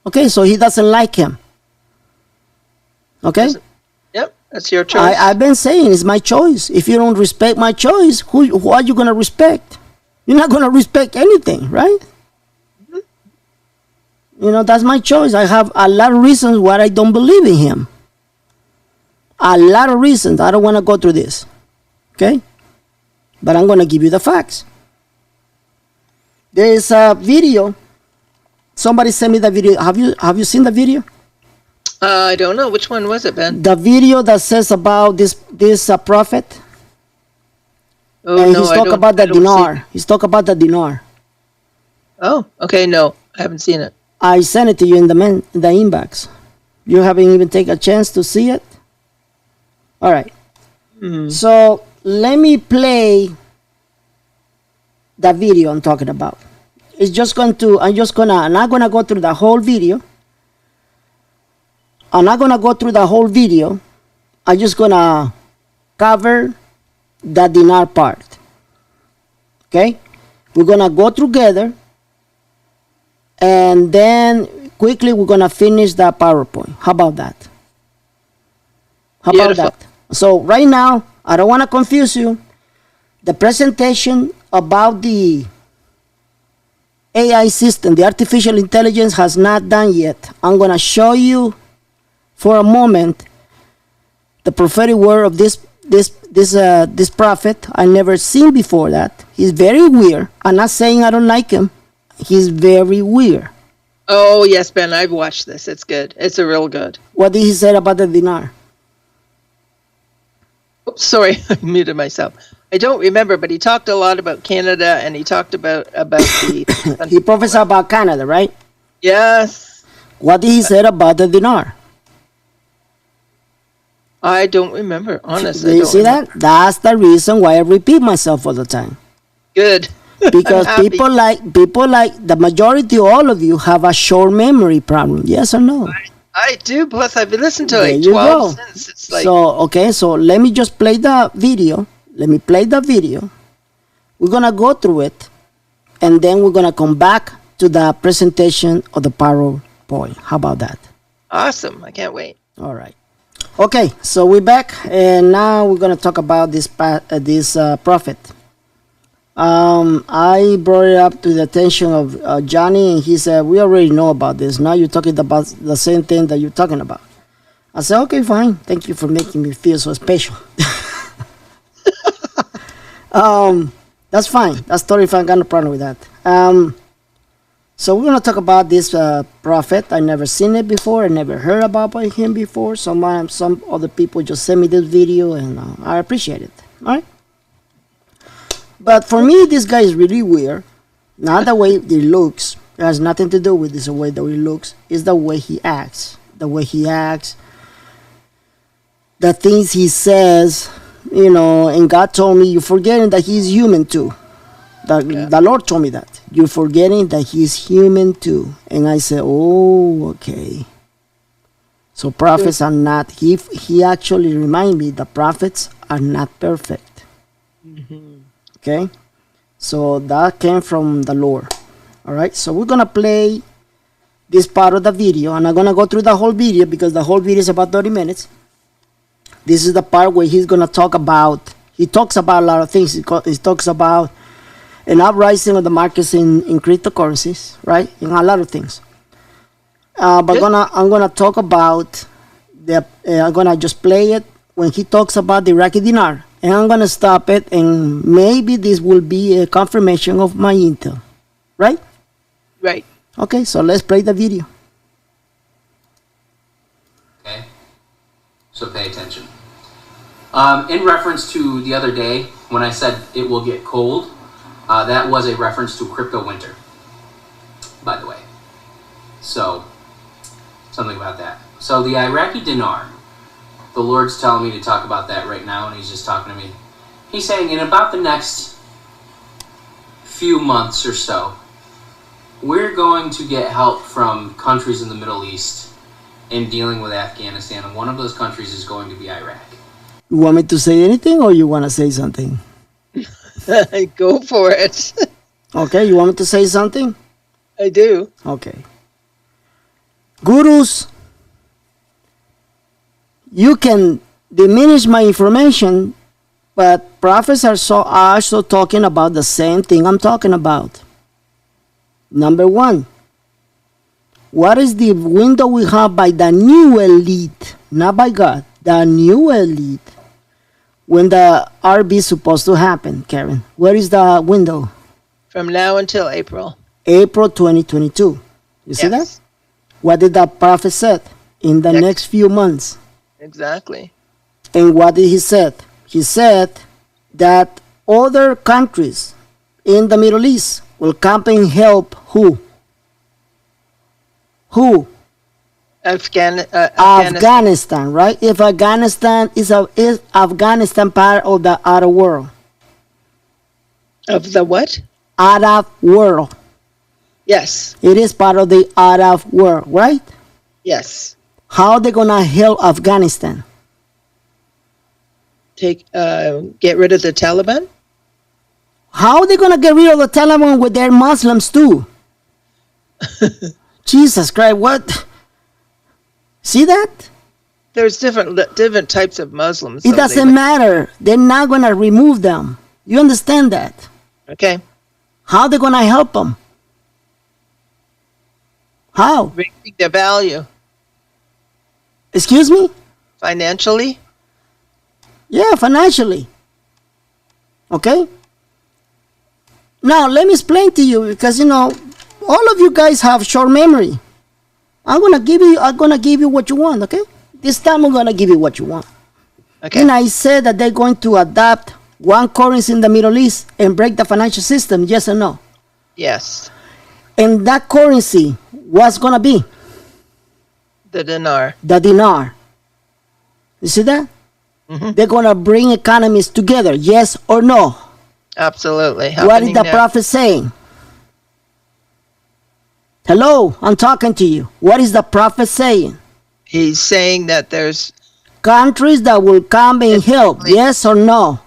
A: Okay, so he doesn't like him. Okay?
B: Yep, that's your choice.
A: I've been saying it's my choice. If you don't respect my choice, who are you going to respect? You're not going to respect anything, right? You know, that's my choice. I have a lot of reasons why I don't believe in him. A lot of reasons. I don't want to go through this. Okay? But I'm going to give you the facts. There is a video. Somebody sent me the video. Have you seen the video?
B: I don't know. Which one was it, Ben?
A: The video that says about this prophet.
B: Oh,
A: And
B: no,
A: he's
B: I
A: talking
B: don't-
A: about the
B: I don't see-
A: dinar. He's talking about the dinar.
B: Oh, okay. No, I haven't seen it.
A: I sent it to you in the inbox. You haven't even taken a chance to see it? All right. So let me play the video I'm talking about. I'm not going to go through the whole video. I'm not going to go through the whole video. I'm just going to cover the dinar part. Okay? We're going to go together. And then quickly we're going to finish the PowerPoint. How about that? How about
B: Beautiful.
A: that? So right now, I don't want to confuse you. The presentation about the AI system, the artificial intelligence, has not done yet. I'm going to show you for a moment the prophetic word of this prophet. I never seen before that. He's very weird. I'm not saying I don't like him. He's very weird.
B: Oh, yes, Ben. I've watched this. It's good. It's a real good.
A: What did he say about the dinar?
B: Oops, sorry, I muted myself. I don't remember, but he talked a lot about Canada, and he talked about the.
A: He prophesied about Canada, right?
B: Yes,
A: What did he say about the dinar?
B: I don't remember. Honestly,
A: Do you see that? That's the reason why I repeat myself all the time.
B: Good.
A: Because
B: I'm happy.
A: people like the majority, all of you, have a short memory problem. Yes or no?
B: I do. Plus, I've listened to
A: There
B: like
A: you
B: 12
A: go.
B: since. It's like
A: So let me just play the video. Let me play the video. We're gonna go through it, and then we're gonna come back to the presentation of the PowerPoint. How about that?
B: awesome. I can't wait.
A: All right. Okay, so we're back, and now we're gonna talk about this prophet. I brought it up to the attention of Johnny, and he said, "We already know about this. Now you're talking about the same thing that you're talking about." I said, "Okay, fine. Thank you for making me feel so special." That's fine. That's totally fine. Got no problem with that. So we're gonna talk about this prophet. I never seen it before. I never heard about him before. Some other people just sent me this video, and I appreciate it. All right. But for me, this guy is really weird. Not the way he looks. It has nothing to do with this way that he looks. It's the way he acts. The way he acts. The things he says. You know, and God told me, you're forgetting that he's human too. The Lord told me that. You're forgetting that he's human too. And I said, oh, okay. So prophets are not, he actually reminded me the prophets are not perfect. Okay? So that came from the Lord. All right? So we're going to play this part of the video. And I'm going to go through the whole video because the whole video is about 30 minutes. This is the part where he's going to talk about, he talks about a lot of things. He talks about an uprising of the markets in cryptocurrencies, right? In a lot of things. But I'm going to talk about, I'm going to just play it when he talks about the Iraqi dinar. And I'm going to stop it, and maybe this will be a confirmation of my intel. Right?
B: Right.
A: Okay, so let's play the video.
D: Okay? So pay attention. In reference to the other day, when I said it will get cold, that was a reference to crypto winter, by the way. So, something about that. So the Iraqi dinar, the Lord's telling me to talk about that right now, and he's just talking to me. He's saying in about the next few months or so, we're going to get help from countries in the Middle East in dealing with Afghanistan, and one of those countries is going to be Iraq.
A: You want me to say anything, or you want to say something?
B: Go for it.
A: Okay, you want me to say something?
B: I do.
A: Okay. Gurus, you can diminish my information, but prophets are also talking about the same thing I'm talking about. Number one, what is the window we have by the new elite, not by God, the new elite, when the RB is supposed to happen, Karen? Where is the window?
B: From now until April.
A: April 2022. You see that?
B: Yes.
A: What did the prophet said? In the
B: Next-
A: next few months.
B: Exactly.
A: And what did he said? He said that other countries in the Middle East will come and help who? Who?
B: Afghanistan.
A: Afghanistan, right? If Afghanistan is Afghanistan part of the Arab world?
B: Of the what?
A: Arab world.
B: Yes.
A: It is part of the Arab world, right?
B: Yes.
A: How are they gonna help Afghanistan?
B: Get rid of the Taliban?
A: How are they gonna get rid of the Taliban with their Muslims too? Jesus Christ, what? See that?
B: There's different types of Muslims.
A: It
B: so
A: doesn't matter. They're not gonna remove them. You understand that?
B: Okay.
A: How are they gonna help them? How?
B: Raising their value
A: Excuse me?
B: financially.
A: Yeah, financially. Okay? Now, let me explain to you, because, all of you guys have short memory. I'm gonna give you what you want, okay? This time I'm gonna give you what you want.
B: Okay.
A: And I said that they're going to adopt one currency in the Middle East and break the financial system, yes or no?
B: Yes.
A: And that currency, what's gonna be?
B: The dinar.
A: The dinar. You see that? They're gonna bring economies together, yes or no?
B: Absolutely.
A: What is
B: Happening
A: the
B: now.
A: prophet saying? Hello, I'm talking to you. What is the prophet saying?
B: He's saying that there's
A: Countries that will come and help, yes or no?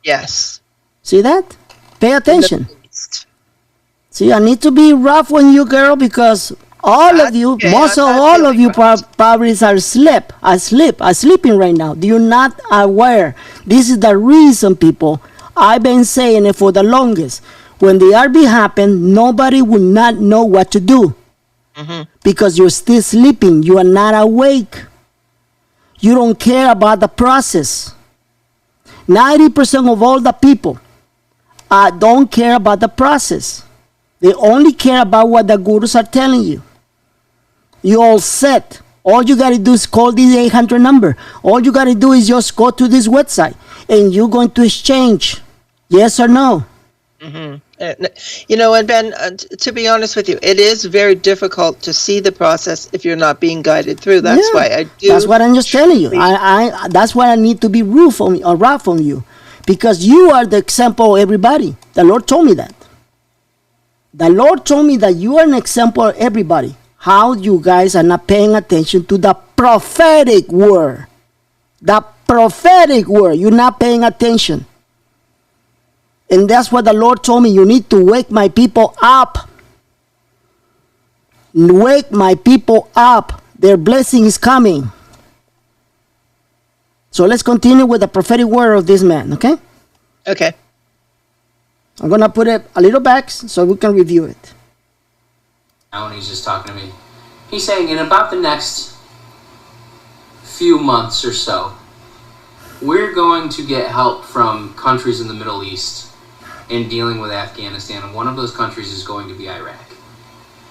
B: yes.
A: See that? Pay attention.
B: Middle East.
A: See, I need to be rough on you, girl, because all of you,
B: Okay,
A: most
B: I'm
A: of
B: not
A: all of
B: feeling
A: you
B: rough.
A: probably are sleeping right now. You're not aware. This is the reason, people. I've been saying it for the longest. When the RB happened, nobody would not know what to do because you're still sleeping. You are not awake. You don't care about the process. 90% of all the people don't care about the process. They only care about what the gurus are telling you. You all set. All you got to do is call this 800 number. All you got to do is just go to this website and you're going to exchange. Yes or no?
B: And Ben, to be honest with you, it is very difficult to see the process if you're not being guided through. That's
A: Yeah,
B: why I do.
A: That's what I'm just telling you. I that's why I need to be rough on you, because you are the example of everybody. The Lord told me that. The Lord told me that you are an example of everybody. How you guys are not paying attention to the prophetic word. The prophetic word. You're not paying attention. And that's what the Lord told me. You need to wake my people up. Wake my people up. Their blessing is coming. So let's continue with the prophetic word of this man, okay?
B: Okay.
A: I'm going to put it a little back so we can review it.
D: Now, and he's just talking to me. He's saying in about the next few months or so, we're going to get help from countries in the Middle East in dealing with Afghanistan, and one of those countries is going to be Iraq.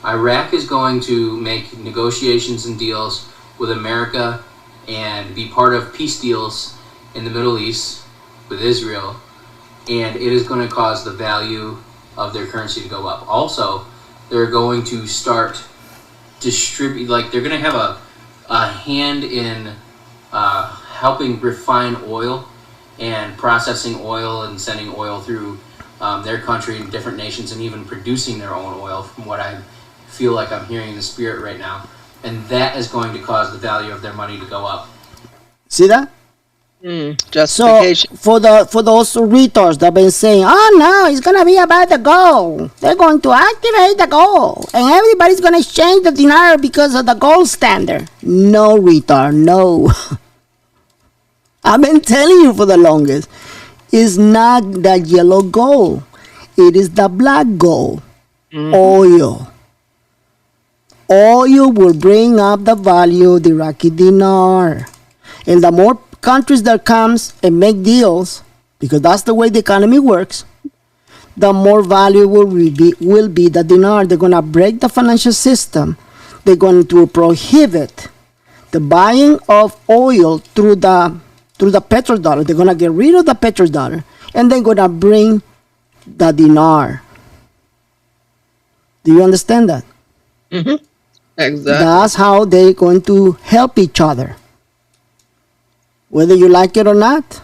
D: Iraq is going to make negotiations and deals with America and be part of peace deals in the Middle East with Israel, and it is going to cause the value of their currency to go up. Also, they're going to start they're going to have a hand in helping refine oil and processing oil and sending oil through their country and different nations, and even producing their own oil, from what I feel like I'm hearing in the spirit right now. And that is going to cause the value of their money to go up.
A: See that?
B: Mm,
A: So
B: justification.
A: for those retards that have been saying, "Oh no, it's gonna be about the gold. They're going to activate the gold, and everybody's gonna exchange the dinar because of the gold standard." No, retard, no. I've been telling you for the longest. It's not the yellow gold. It is the black gold. Oil. Oil will bring up the value of the Iraqi dinar. And the more countries that comes and make deals, because that's the way the economy works, the more valuable will be the dinar. They're gonna break the financial system. They're going to prohibit the buying of oil through the petrodollar. They're gonna get rid of the petrodollar, and they're gonna bring the dinar. Do you understand that?
B: Exactly.
A: That's how they're going to help each other. Whether you like it or not.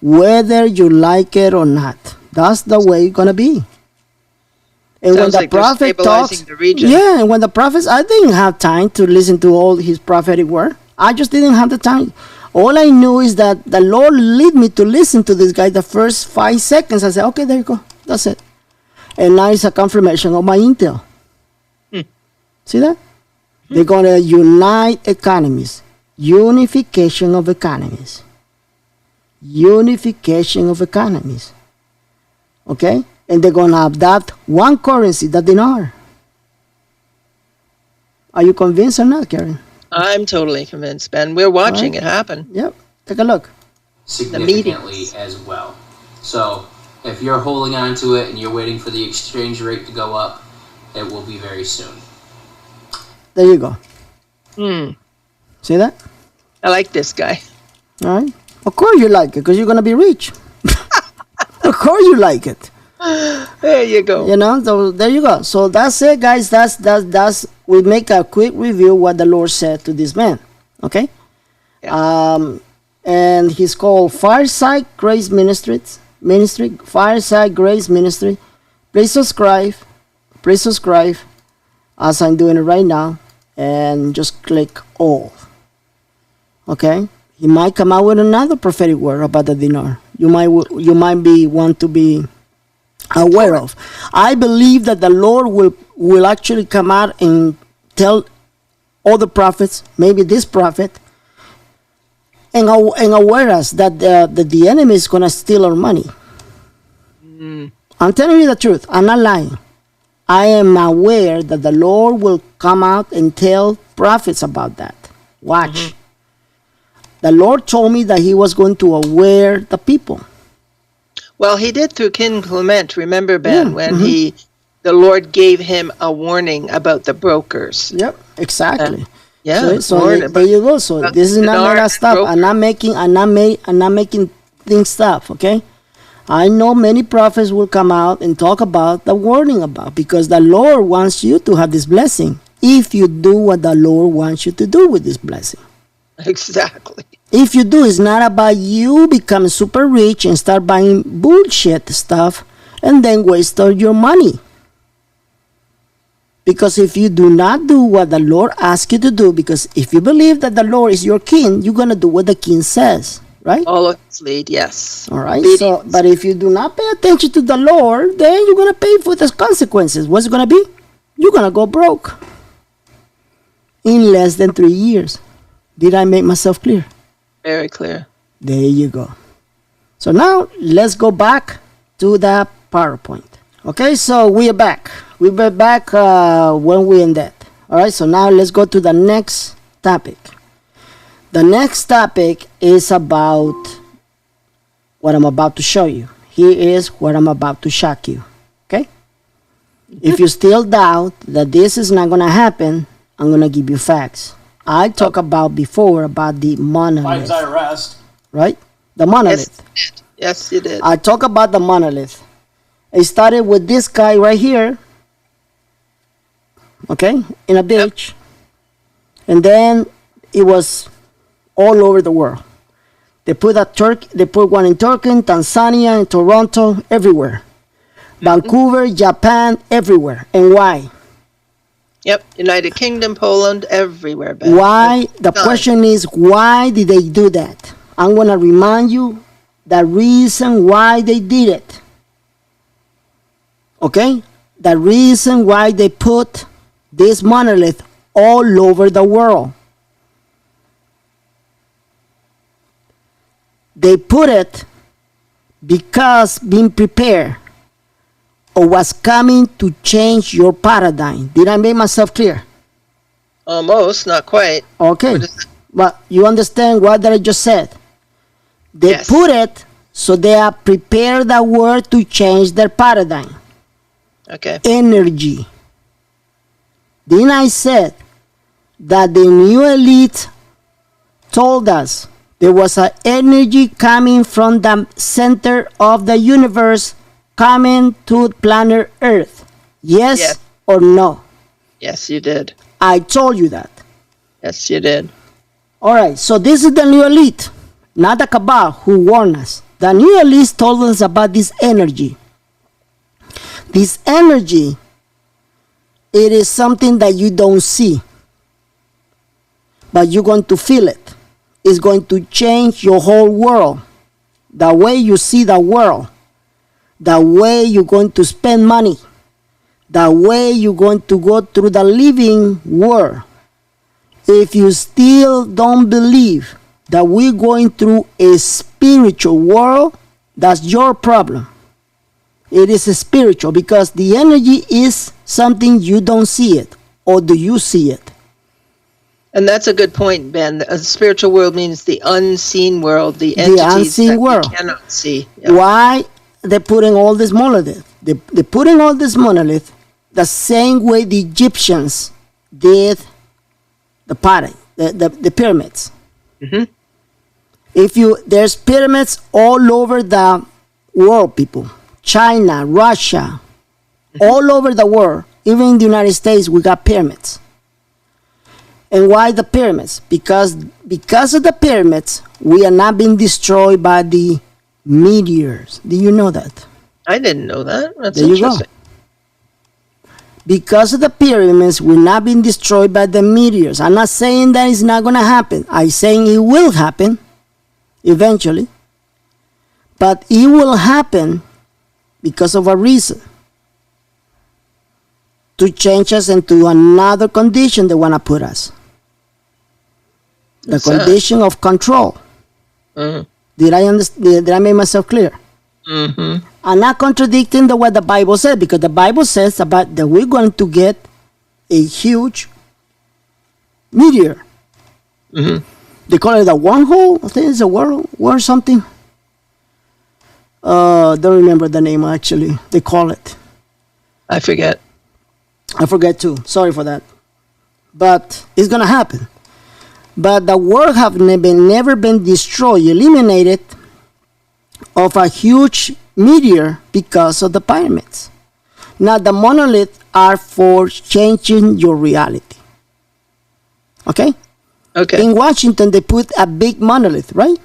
A: Whether you like it or not. That's the way it's going to be. And when
B: Sounds
A: the
B: like they're
A: prophet talks,
B: stabilizing the region.
A: yeah, and when the prophets, I didn't have time to listen to all his prophetic word. I just didn't have the time. All I knew is that the Lord led me to listen to this guy the first 5 seconds. I said, okay, there you go. That's it. And now it's a confirmation of my intel. See that? They're going to unite economies. Unification of economies. Unification of economies. Okay? And they're going to adopt one currency, the dinar. Are you convinced or not, Karen?
B: I'm totally convinced, Ben. We're watching
A: Right.
B: it happen.
A: Yep. Take a look.
D: Significantly
B: meetings.
D: as well. So if you're holding on to it and you're waiting for the exchange rate to go up, it will be very soon.
A: There you go.
B: Hmm.
A: See that?
B: I like this guy.
A: All right. Of course you like it because you're going to be rich. Of course you like it.
B: There you go.
A: You know, so there you go. So that's it, guys. That's we make a quick review what the Lord said to this man. Okay. And he's called Fireside Grace Ministry. Fireside Grace Ministry. Please subscribe. As I'm doing it right now, and just click all. Okay. He might come out with another prophetic word about the dinar. You might be want to be aware of. I believe that the Lord will actually come out and tell all the prophets, maybe this prophet, and aware us that the enemy is going to steal our money. I'm telling you the truth. I'm not lying. I am aware that the Lord will come out and tell prophets about that. Watch. The Lord told me that he was going to aware the people.
B: Well, he did through King Clement. Remember, Ben,
A: Yeah,
B: when the Lord gave him a warning about the brokers.
A: Yep, exactly.
B: Yeah.
A: So
B: warned
A: there you go. So
B: about
A: this is not
B: dinar
A: made up
B: and
A: stuff.
B: broker.
A: I'm not making things stuff. Okay. I know many prophets will come out and talk about the warning about, because the Lord wants you to have this blessing if you do what the Lord wants you to do with this blessing.
B: Exactly.
A: If you do, it's not about you becoming super rich and start buying bullshit stuff and then waste all your money. Because if you do not do what the Lord asks you to do, because if you believe that the Lord is your king, you're going to do what the king says, right?
B: Follow his lead, yes.
A: All right. So,
B: Obedience.
A: but if you do not pay attention to the Lord, then you're going to pay for the consequences. What's it going to be? You're going to go broke in less than 3 years. Did I make myself clear?
B: Very clear.
A: There you go. So now let's go back to the PowerPoint. Okay, so we are back. We were back when we ended. All right, so now let's go to the next topic. The next topic is about what I'm about to show you. Here is what I'm about to shock you. Okay? If you still doubt that this is not going to happen, I'm going to give you facts. I talked about before about the monolith,
C: Biden's IRS.
A: right? The monolith.
B: Yes, you did.
A: I talk about the monolith. It started with this guy right here, okay, in a beach, and then it was all over the world. They put one in Turkey, Tanzania, in Toronto, everywhere. Vancouver, Japan, everywhere. And why?
B: Yep. United Kingdom, Poland, everywhere. Ben.
A: Why? The
B: Done.
A: question is, why did they do that? I'm going to remind you the reason why they did it. Okay? The reason why they put this monolith all over the world. They put it because being prepared or was coming to change your paradigm. Did I make myself clear?
B: Almost, not quite.
A: Okay.
B: What is-
A: But you understand what that I just said? They
B: Yes.
A: put it so they are prepared the world to change their paradigm.
B: Okay.
A: Energy. Then I said that the new elite told us there was an energy coming from the center of the universe coming to planet Earth. Yes,
B: Yes.
A: or no?
B: Yes, you did.
A: I told you that.
B: Yes, you did.
A: All right, so this is the new elite, not the cabal who warned us. The new elite told us about this energy. This energy, it is something that you don't see, but you're going to feel it. It's going to change your whole world, the way you see the world, the way you're going to spend money, the way you're going to go through the living world. If you still don't believe that we're going through a spiritual world, that's your problem. It is spiritual because the energy is something you don't see it. Or do you see it?
B: And that's a good point, Ben. The spiritual world means the unseen world, the entities
A: unseen
B: that
A: world.
B: we cannot see. Yeah.
A: Why they're putting all this monolith? They're putting all this monolith the same way the Egyptians did the pyramids.
B: Mhm.
A: There's pyramids all over the world, people. China, Russia, all over the world, even in the United States, we got pyramids. And why the pyramids? Because of the pyramids, we are not being destroyed by the meteors. Do you know that?
B: I didn't know that. That's
A: There you go.
B: interesting.
A: Because of the pyramids, we're not being destroyed by the meteors. I'm not saying that it's not going to happen. I'm saying it will happen eventually. But it will happen because of a reason. To change us into another condition they want to put us. The
B: What's that?
A: condition of control.
B: Mhm.
A: Did I make myself clear?
B: Mhm.
A: I'm not contradicting what the Bible said, because the Bible says about that we're going to get a huge meteor.
B: Mhm.
A: They call it a wormhole. I think it's a worm something. Don't remember the name actually. They call it.
B: I forget.
A: I forget too. Sorry for that. But it's gonna happen. But the world have never been destroyed, eliminated of a huge meteor because of the pyramids. Now the monoliths are for changing your reality. Okay?
B: Okay.
A: In Washington they put a big monolith, right?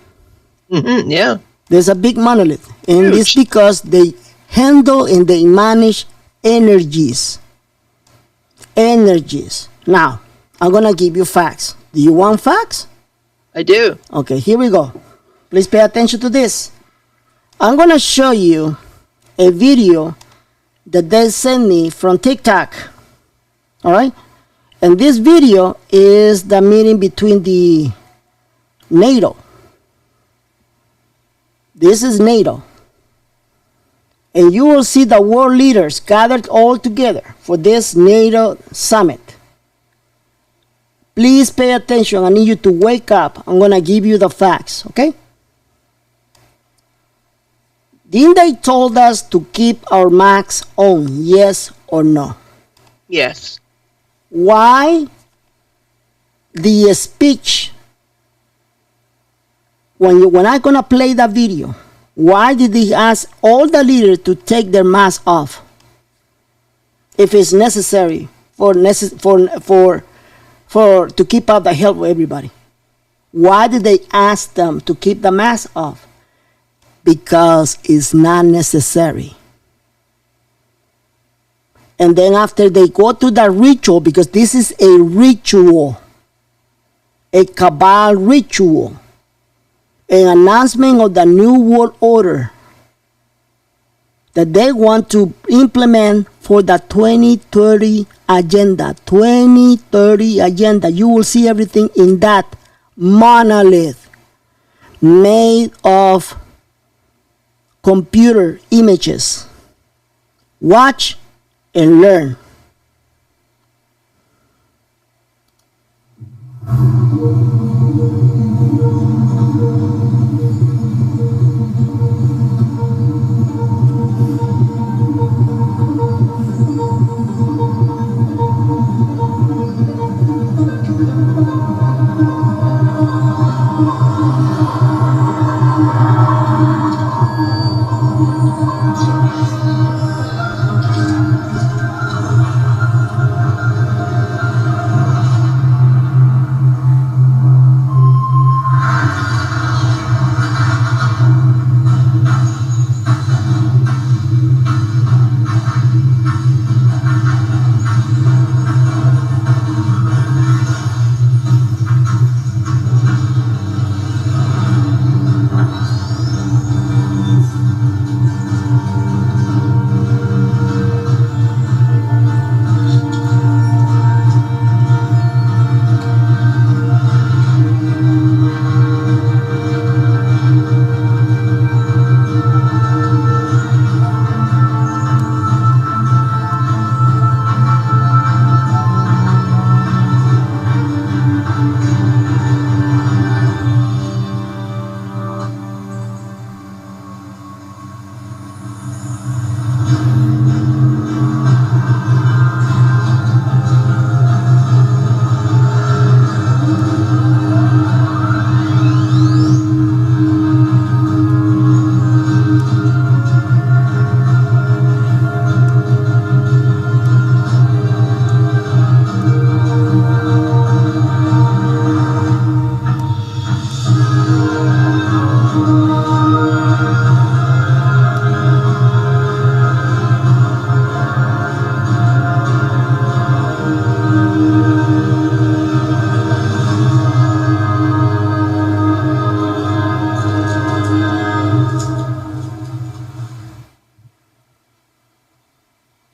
B: Yeah.
A: There's a big monolith. And
B: Huge.
A: it's because they handle and they manage energies. Energies. Now, I'm going to give you facts. Do you want facts?
B: I do.
A: Okay, here we go. Please pay attention to this. I'm going to show you a video that they sent me from TikTok. All right? And this video is the meeting between the NATO. This is NATO. And you will see the world leaders gathered all together for this NATO summit. Please pay attention. I need you to wake up. I'm going to give you the facts, okay? Didn't they told us to keep our masks on, yes or no?
B: Yes.
A: Why the speech, when I'm going to play the video, why did they ask all the leaders to take their mask off if it's necessary to keep out the health of everybody? Why did they ask them to keep the mask off? Because it's not necessary. And then after they go to the ritual, because this is a ritual, a Cabal ritual, an announcement of the New World Order that they want to implement for the 2030 agenda. 2030 agenda. You will see everything in that monolith made of computer images. Watch and learn.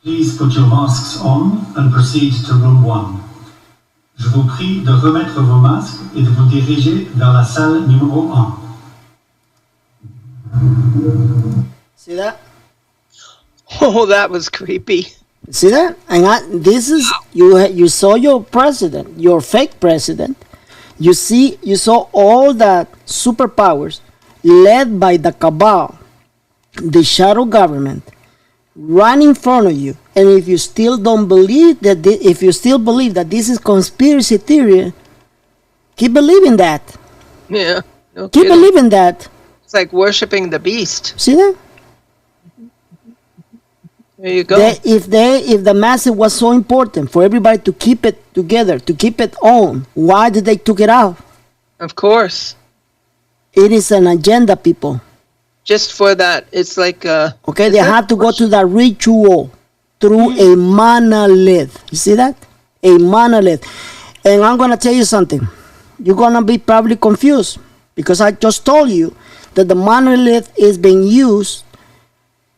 E: Please put your masks on and proceed to room 1. Je vous prie de remettre vos masques et de vous diriger vers la salle numéro 1.
A: See that?
B: Oh, that was creepy.
A: See that? And this is you saw your president, your fake president. You saw all the superpowers led by the cabal, the shadow government, right in front of you. And if you still don't believe that, if you still believe that this is conspiracy theory, keep believing that.
B: Yeah. No
A: Keep
B: kidding.
A: believing that.
B: It's like worshiping the beast.
A: See that?
B: There you go.
A: If the message was so important for everybody to keep it together, to keep it on, why did they took it out?
B: Of course.
A: It is an agenda, people.
B: Just for that. It's like
A: Okay, they have to go to the ritual through a monolith. You see that? A monolith. And I'm going to tell you something. You're going to be probably confused because I just told you that the monolith is being used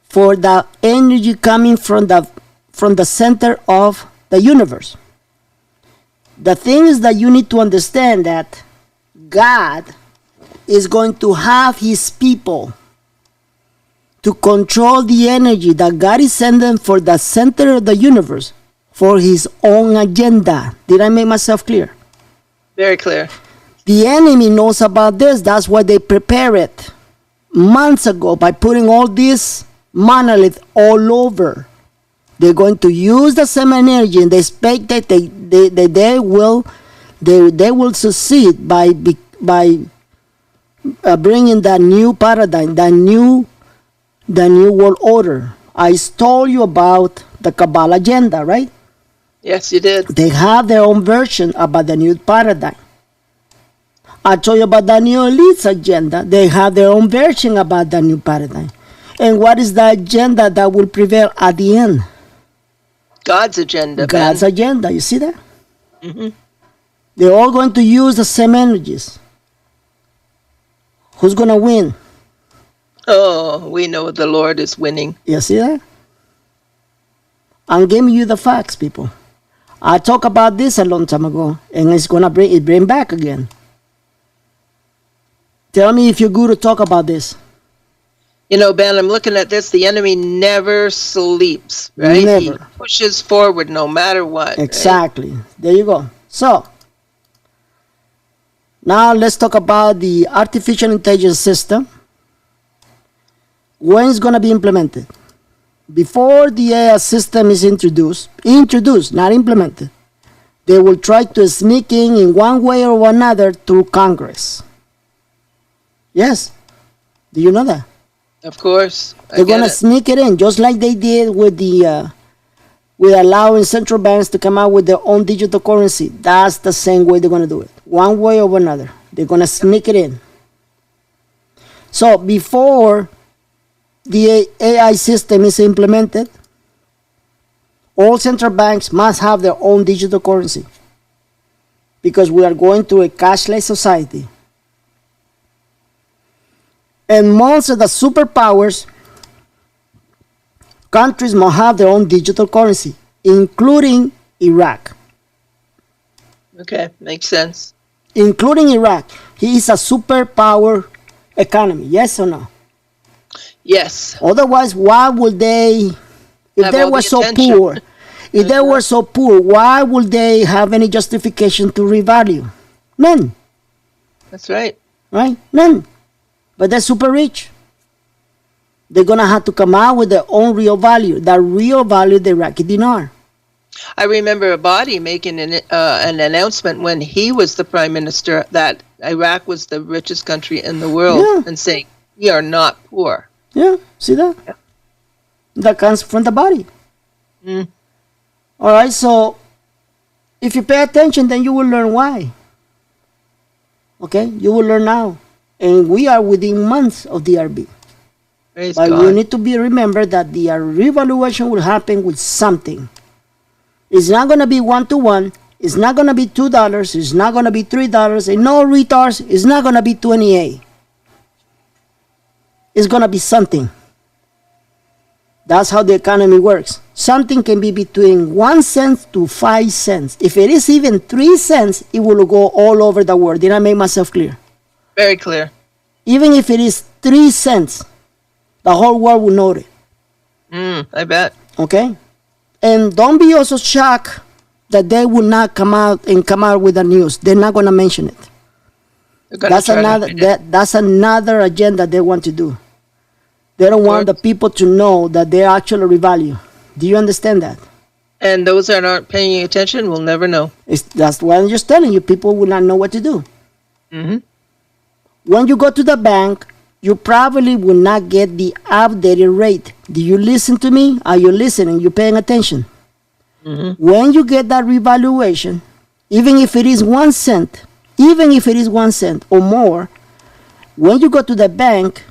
A: for the energy coming from the center of the universe. The thing is that you need to understand that God is going to have his people to control the energy that God is sending for the center of the universe for his own agenda. Did I make myself clear?
B: very clear.
A: The enemy knows about this. That's why they prepare it months ago by putting all this monolith all over. They're going to use the same energy, and they expect that they will succeed by bringing that new paradigm, the new world order. I told you about the Kabbalah agenda, right?
B: Yes, you did.
A: They have their own version about the new paradigm. I told you about the new elites agenda. They have their own version about the new paradigm. And what is the agenda that will prevail at the end?
B: God's agenda,
A: God's
B: Ben.
A: agenda. You see that? They're all going to use the same energies. Who's going to win?
B: Oh, we know the Lord is winning.
A: You see that? I'm giving you the facts, people. I talked about this a long time ago, and it's going to bring back again. Tell me if you're good to talk about this.
B: You know, Ben, I'm looking at this. The enemy never sleeps, right?
A: Never.
B: He pushes forward no matter what. right?
A: Exactly. There you go. So, now let's talk about the artificial intelligence system. When it's going to be implemented? Before the AI system is introduced, not implemented, they will try to sneak in one way or another through Congress. Yes. Do you know that?
B: Of course.
A: They're going to sneak it in, just like they did with the with allowing central banks to come out with their own digital currency. That's the same way they're going to do it. One way or another. They're going to sneak it in. So before the AI system is implemented, all central banks must have their own digital currency, because we are going to a cashless society. And most of the superpowers countries must have their own digital currency, including Iraq.
B: Okay, makes sense.
A: Including Iraq. He is a superpower economy, yes or no?
B: Yes.
A: Otherwise, why would they, if
B: Have
A: they
B: all
A: were
B: the
A: so
B: attention.
A: poor, if they were so poor, why would they have any justification to revalue? None,
B: That's right.
A: right? None. But they're super rich. They're going to have to come out with their own real value, the real value of the Iraqi dinar.
B: I remember Abadi making an announcement when he was the prime minister that Iraq was the richest country in the world,
A: Yeah.
B: and saying, we are not poor.
A: Yeah, see that? That comes from the body.
B: Mm.
A: All right, so if you pay attention, then you will learn why. Okay, you will learn now. And we are within months of DRB.
B: Praise
A: But
B: God.
A: we need to be remember that the revaluation will happen with something. It's not going to be 1-to-1. It's not going to be $2. It's not going to be $3. And no retards, it's not going to be 28. It's going to be something. That's how the economy works. Something can be between 1 cent to 5 cents. If it is even 3 cents, it will go all over the world. Did I make myself clear?
B: Very clear.
A: Even if it is 3 cents, the whole world will know it.
B: I bet.
A: Okay? And don't be also shocked that they will not come out with the news. They're not going to mention it.
B: They're gonna
A: That's
B: try to
A: another
B: hide it.
A: that's another agenda they want to do. They don't want the people to know that they actually revalue. Do you understand that?
B: And those that aren't paying attention will never know.
A: That's why I'm just telling you, people will not know what to do.
B: Mm-hmm.
A: When you go to the bank, you probably will not get the updated rate. Do you listen to me? Are you listening? You paying attention?
B: Mm-hmm.
A: When you get that revaluation, even if it is 1 cent, even if it is 1 cent or more, when you go to the bank,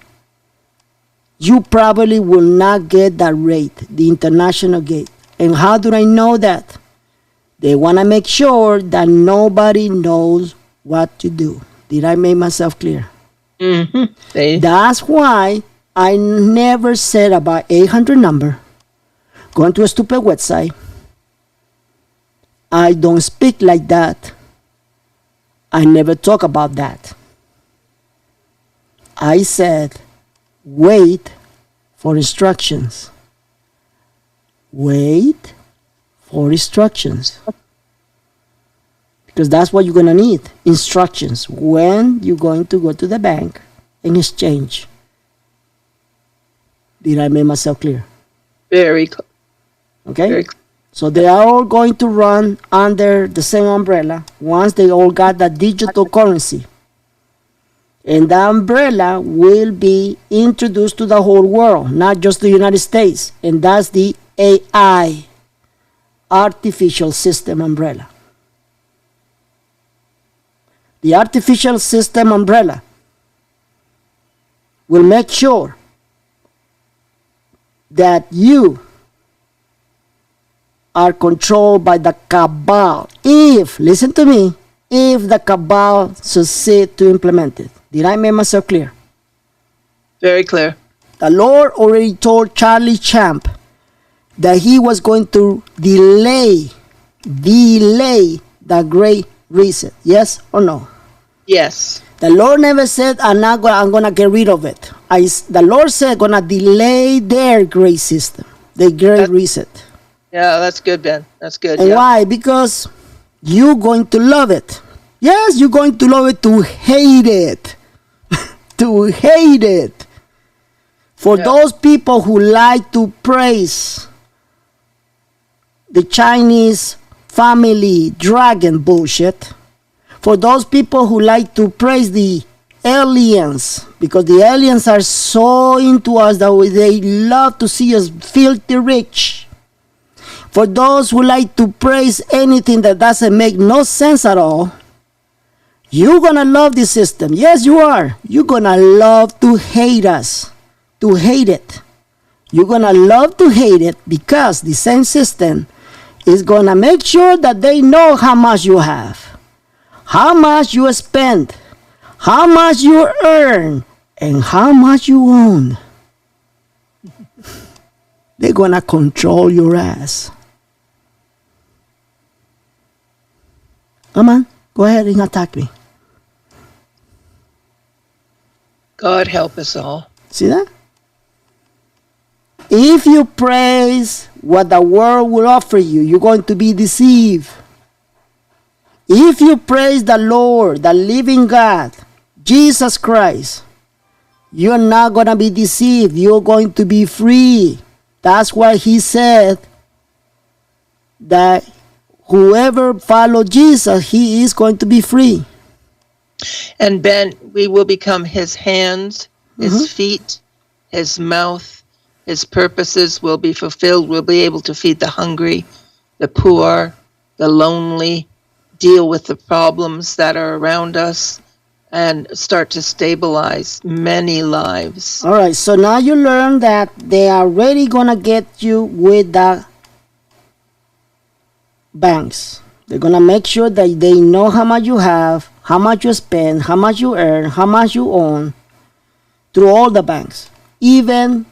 A: you probably will not get that rate, the international rate. And how do I know that? They want to make sure that nobody knows what to do. Did I make myself clear?
B: Mm-hmm.
A: That's why I never said about 800 number, going to a stupid website. I don't speak like that. I never talk about that. I said, wait for instructions. Wait for instructions. Because that's what you're going to need, instructions, when you're going to go to the bank and exchange. Did I make myself clear?
B: Very,
A: Okay?
B: very.
A: So they are all going to run under the same umbrella once they all got the digital currency. And the umbrella will be introduced to the whole world, not just the United States. And that's the AI, artificial system umbrella. The artificial system umbrella will make sure that you are controlled by the cabal. Listen to me, if the cabal succeed to implement it. Did I make myself clear?
B: Very clear.
A: The Lord already told Charlie Champ that he was going to delay the Great Reset. Yes or no?
B: Yes.
A: The Lord never said, I'm gonna get rid of it. The Lord said, gonna delay their great system, the Great Reset.
B: Yeah, that's good, Ben. That's good.
A: And
B: Yeah.
A: why? Because you're going to love it. Yes, you're going to love it to hate it. To hate it. For those people who like to praise the Chinese family dragon bullshit, for those people who like to praise the aliens, because the aliens are so into us that they love to see us filthy rich. For those who like to praise anything that doesn't make no sense at all, you're gonna love this system. Yes, you are. You're gonna love to hate us, to hate it. You're gonna love to hate it because the same system is gonna make sure that they know how much you have, how much you spend, how much you earn, and how much you own. They're gonna control your ass. Come on, go ahead and attack me.
B: God help us all.
A: See that? If you praise what the world will offer you, you're going to be deceived. If you praise the Lord, the living God, Jesus Christ, you're not going to be deceived. You're going to be free. That's why he said that whoever follows Jesus, he is going to be free.
B: And Ben, we will become his hands, his feet, his mouth. His purposes will be fulfilled. We'll be able to feed the hungry, the poor, the lonely, deal with the problems that are around us, and start to stabilize many lives.
A: All right, so now you learn that they are already going to get you with the banks. They're going to make sure that they know how much you have, how much you spend, how much you earn, how much you own, through all the banks. Even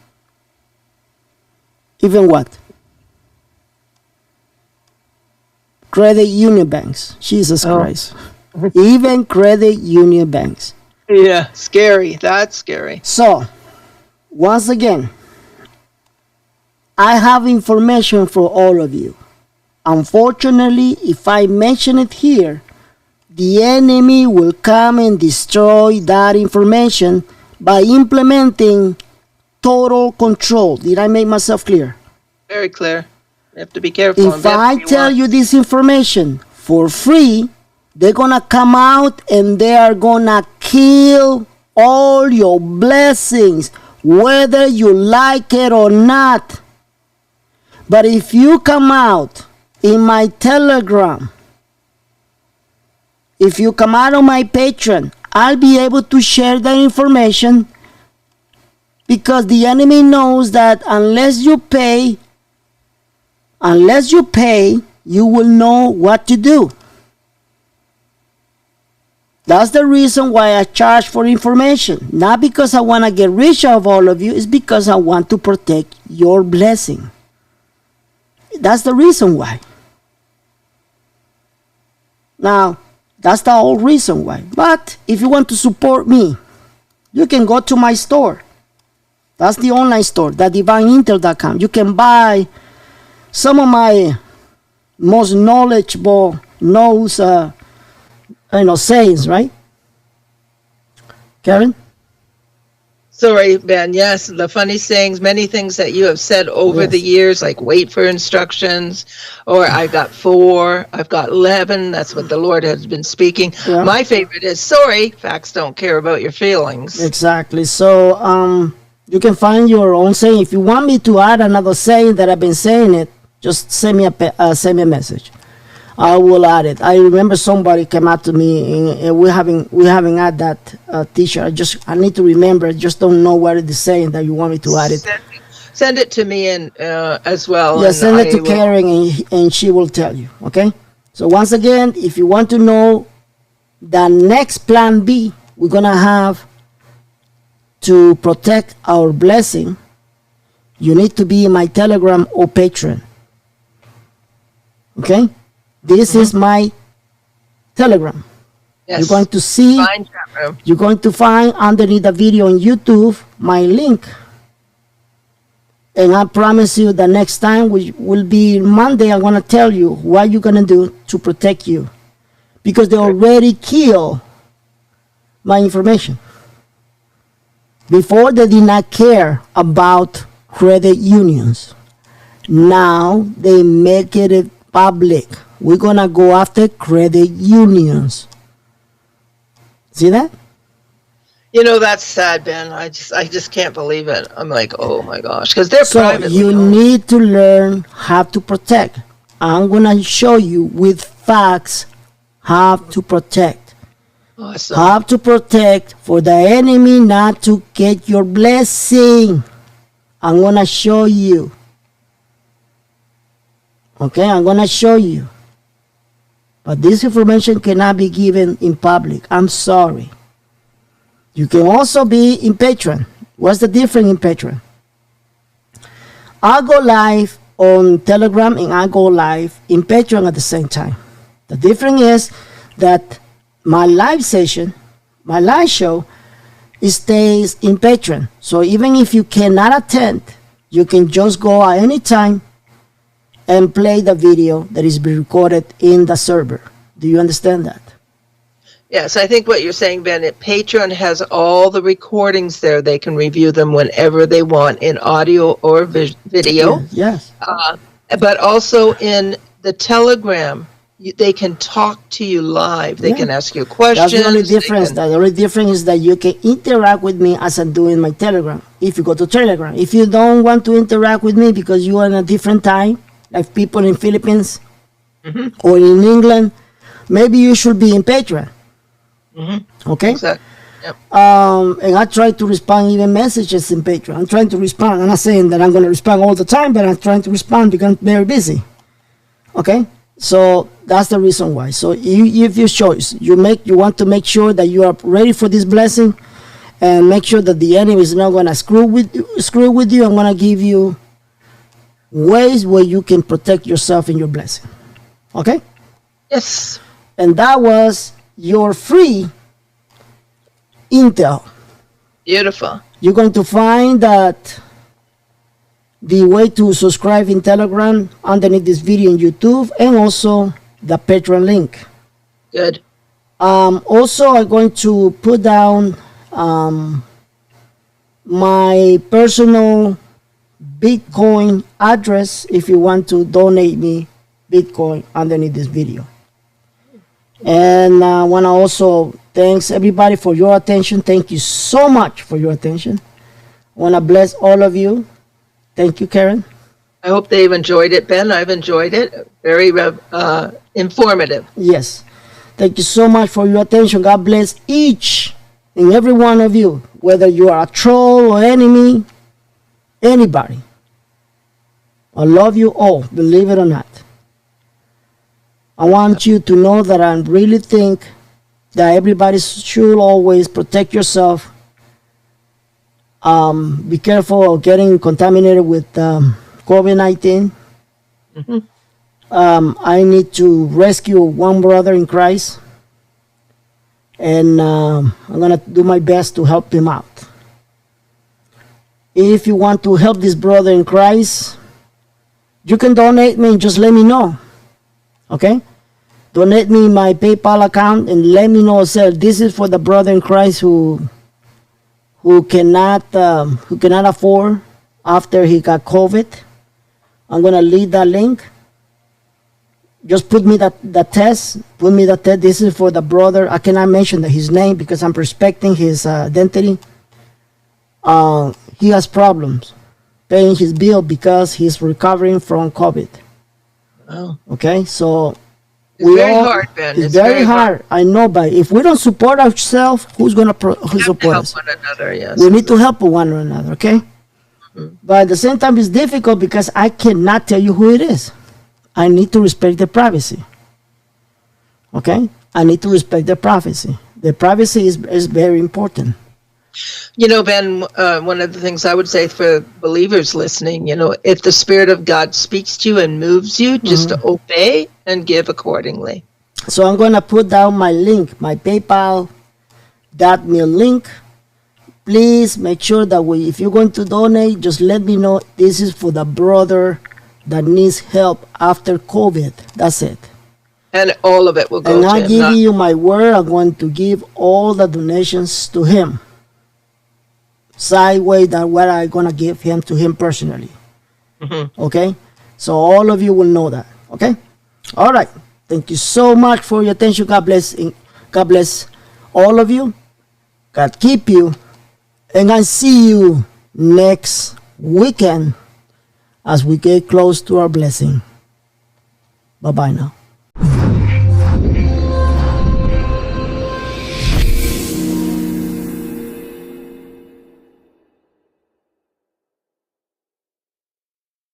A: what? Credit union banks. Jesus Christ. Even credit union banks.
B: Yeah, scary. That's scary.
A: So, once again, I have information for all of you. Unfortunately, if I mention it here, the enemy will come and destroy that information by implementing total control. Did I make myself clear?
B: Very clear. You have to be careful.
A: If I tell you this information for free, they're gonna come out and they are gonna kill all your blessings, whether you like it or not. But if you come out in my Telegram, if you come out on my Patreon, I'll be able to share that information, because the enemy knows that unless you pay, you will know what to do. That's the reason why I charge for information. Not because I want to get rich out of all of you, it's because I want to protect your blessing. That's the reason why. Now, that's the whole reason why. But if you want to support me, you can go to my store. That's the online store, thedivineintel.com. You can buy some of my most knowledgeable sayings, right? Karen?
B: Sorry, Ben. Yes, the funny sayings, many things that you have said over the years, like wait for instructions, or I've got 4, I've got 11. That's what the Lord has been speaking.
A: Yeah.
B: My favorite is, sorry, facts don't care about your feelings.
A: Exactly. So you can find your own saying. If you want me to add another saying that I've been saying it, just send me a message. I will add it. I remember somebody came out to me and we haven't had that T-shirt. I need to remember. I just don't know what it is saying that you want me to add it.
B: Send it to me and as well.
A: Yeah,
B: and
A: send it
B: I
A: to
B: will-
A: Karen and she will tell you. Okay. So once again, if you want to know the next plan B we're gonna have to protect our blessing, you need to be in my Telegram or Patreon. Okay? This is my Telegram.
B: Yes.
A: You're going to see,
B: Fine chat room.
A: you're going to find underneath the video on YouTube my link. And I promise you the next time, which will be Monday, I'm going to tell you what you're going to do to protect you. Because they already killed my information. Before, they did not care about credit unions. Now they make it public. We're going to go after credit unions. See that?
B: You know, that's sad, Ben. I just can't believe it. I'm like, oh my gosh, because they're
A: So
B: privately
A: you
B: owned.
A: need to learn how to protect. I'm going to show you with facts how to protect.
B: Awesome.
A: How to protect for the enemy not to get your blessing. I'm going to show you. Okay, I'm going to show you. But this information cannot be given in public. I'm sorry. You can also be in Patreon. What's the difference in Patreon? I go live on Telegram and I go live in Patreon at the same time. The difference is that my live session, my live show, it stays in Patreon. So even if you cannot attend, you can just go at any time and play the video that is being recorded in the server. Do you understand that?
B: Yes, I think what you're saying, Ben, Patreon has all the recordings there. They can review them whenever they want in audio or video.
A: Yes.
B: But also in the Telegram, they can talk to you live. They
A: Yeah.
B: can ask you questions.
A: That's the only
B: they
A: difference.
B: can-
A: The only difference is that you can interact with me as I'm doing my Telegram. If you go to Telegram, if you don't want to interact with me because you are in a different time, like people in Philippines or in England, maybe you should be in Patreon. Okay.
B: Exactly.
A: And I try to respond even messages in Patreon. I'm trying to respond. I'm not saying that I'm going to respond all the time, but I'm trying to respond because I'm very busy. Okay. So that's the reason why. So if your choice, you want to make sure that you are ready for this blessing, and make sure that the enemy is not going to screw with you. I'm going to give you ways where you can protect yourself and your blessing. Okay.
B: Yes.
A: And that was your free intel.
B: Beautiful.
A: You're going to find that the way to subscribe in Telegram underneath this video on YouTube, and also the Patreon link.
B: Good.
A: Also, I'm going to put down my personal Bitcoin address if you want to donate me Bitcoin underneath this video. And I want to also thanks everybody for your attention. Thank you so much for your attention. I want to bless all of you. Thank you, Karen.
B: I hope they've enjoyed it, Ben. I've enjoyed it. Very informative.
A: Yes. Thank you so much for your attention. God bless each and every one of you, whether you are a troll or enemy, anybody. I love you all, believe it or not. I want you to know that I really think that everybody should always protect yourself. Be careful of getting contaminated with COVID-19. I need to rescue one brother in Christ, and I'm going to do my best to help him out. If you want to help this brother in Christ, you can donate me and just let me know. Okay? Donate me my PayPal account and let me know, sir, this is for the brother in Christ who cannot afford after he got COVID. I'm gonna leave that link. Just put me the test. Put me the test. This is for the brother. I cannot mention his name because I'm respecting his identity. He has problems paying his bill because he's recovering from COVID.
B: Oh.
A: Okay, so
B: It's very hard, Ben.
A: It's very hard. I know, but if we don't support ourselves, who's gonna
B: We have to
A: support
B: help
A: us?
B: one another, yes.
A: We need to help one another. Okay. But at the same time, it's difficult because I cannot tell you who it is. I need to respect the privacy. Okay? I need to respect the privacy. The privacy is very important.
B: Ben, one of the things I would say for believers listening, if the Spirit of God speaks to you and moves you, just to obey and give accordingly.
A: So I'm going to put down my link, my PayPal.me link. Please make sure that if you're going to donate, just let me know. This is for the brother that needs help after COVID. That's it.
B: And all of it will go
A: And
B: to
A: I
B: him.
A: give you my word, I'm going to give all the donations to him. Sideways that what I'm going to give him to him personally. Okay? So all of you will know that. Okay? All right. Thank you so much for your attention. God bless. God bless all of you. God keep you. And I see you next weekend as we get close to our blessing. Bye-bye now.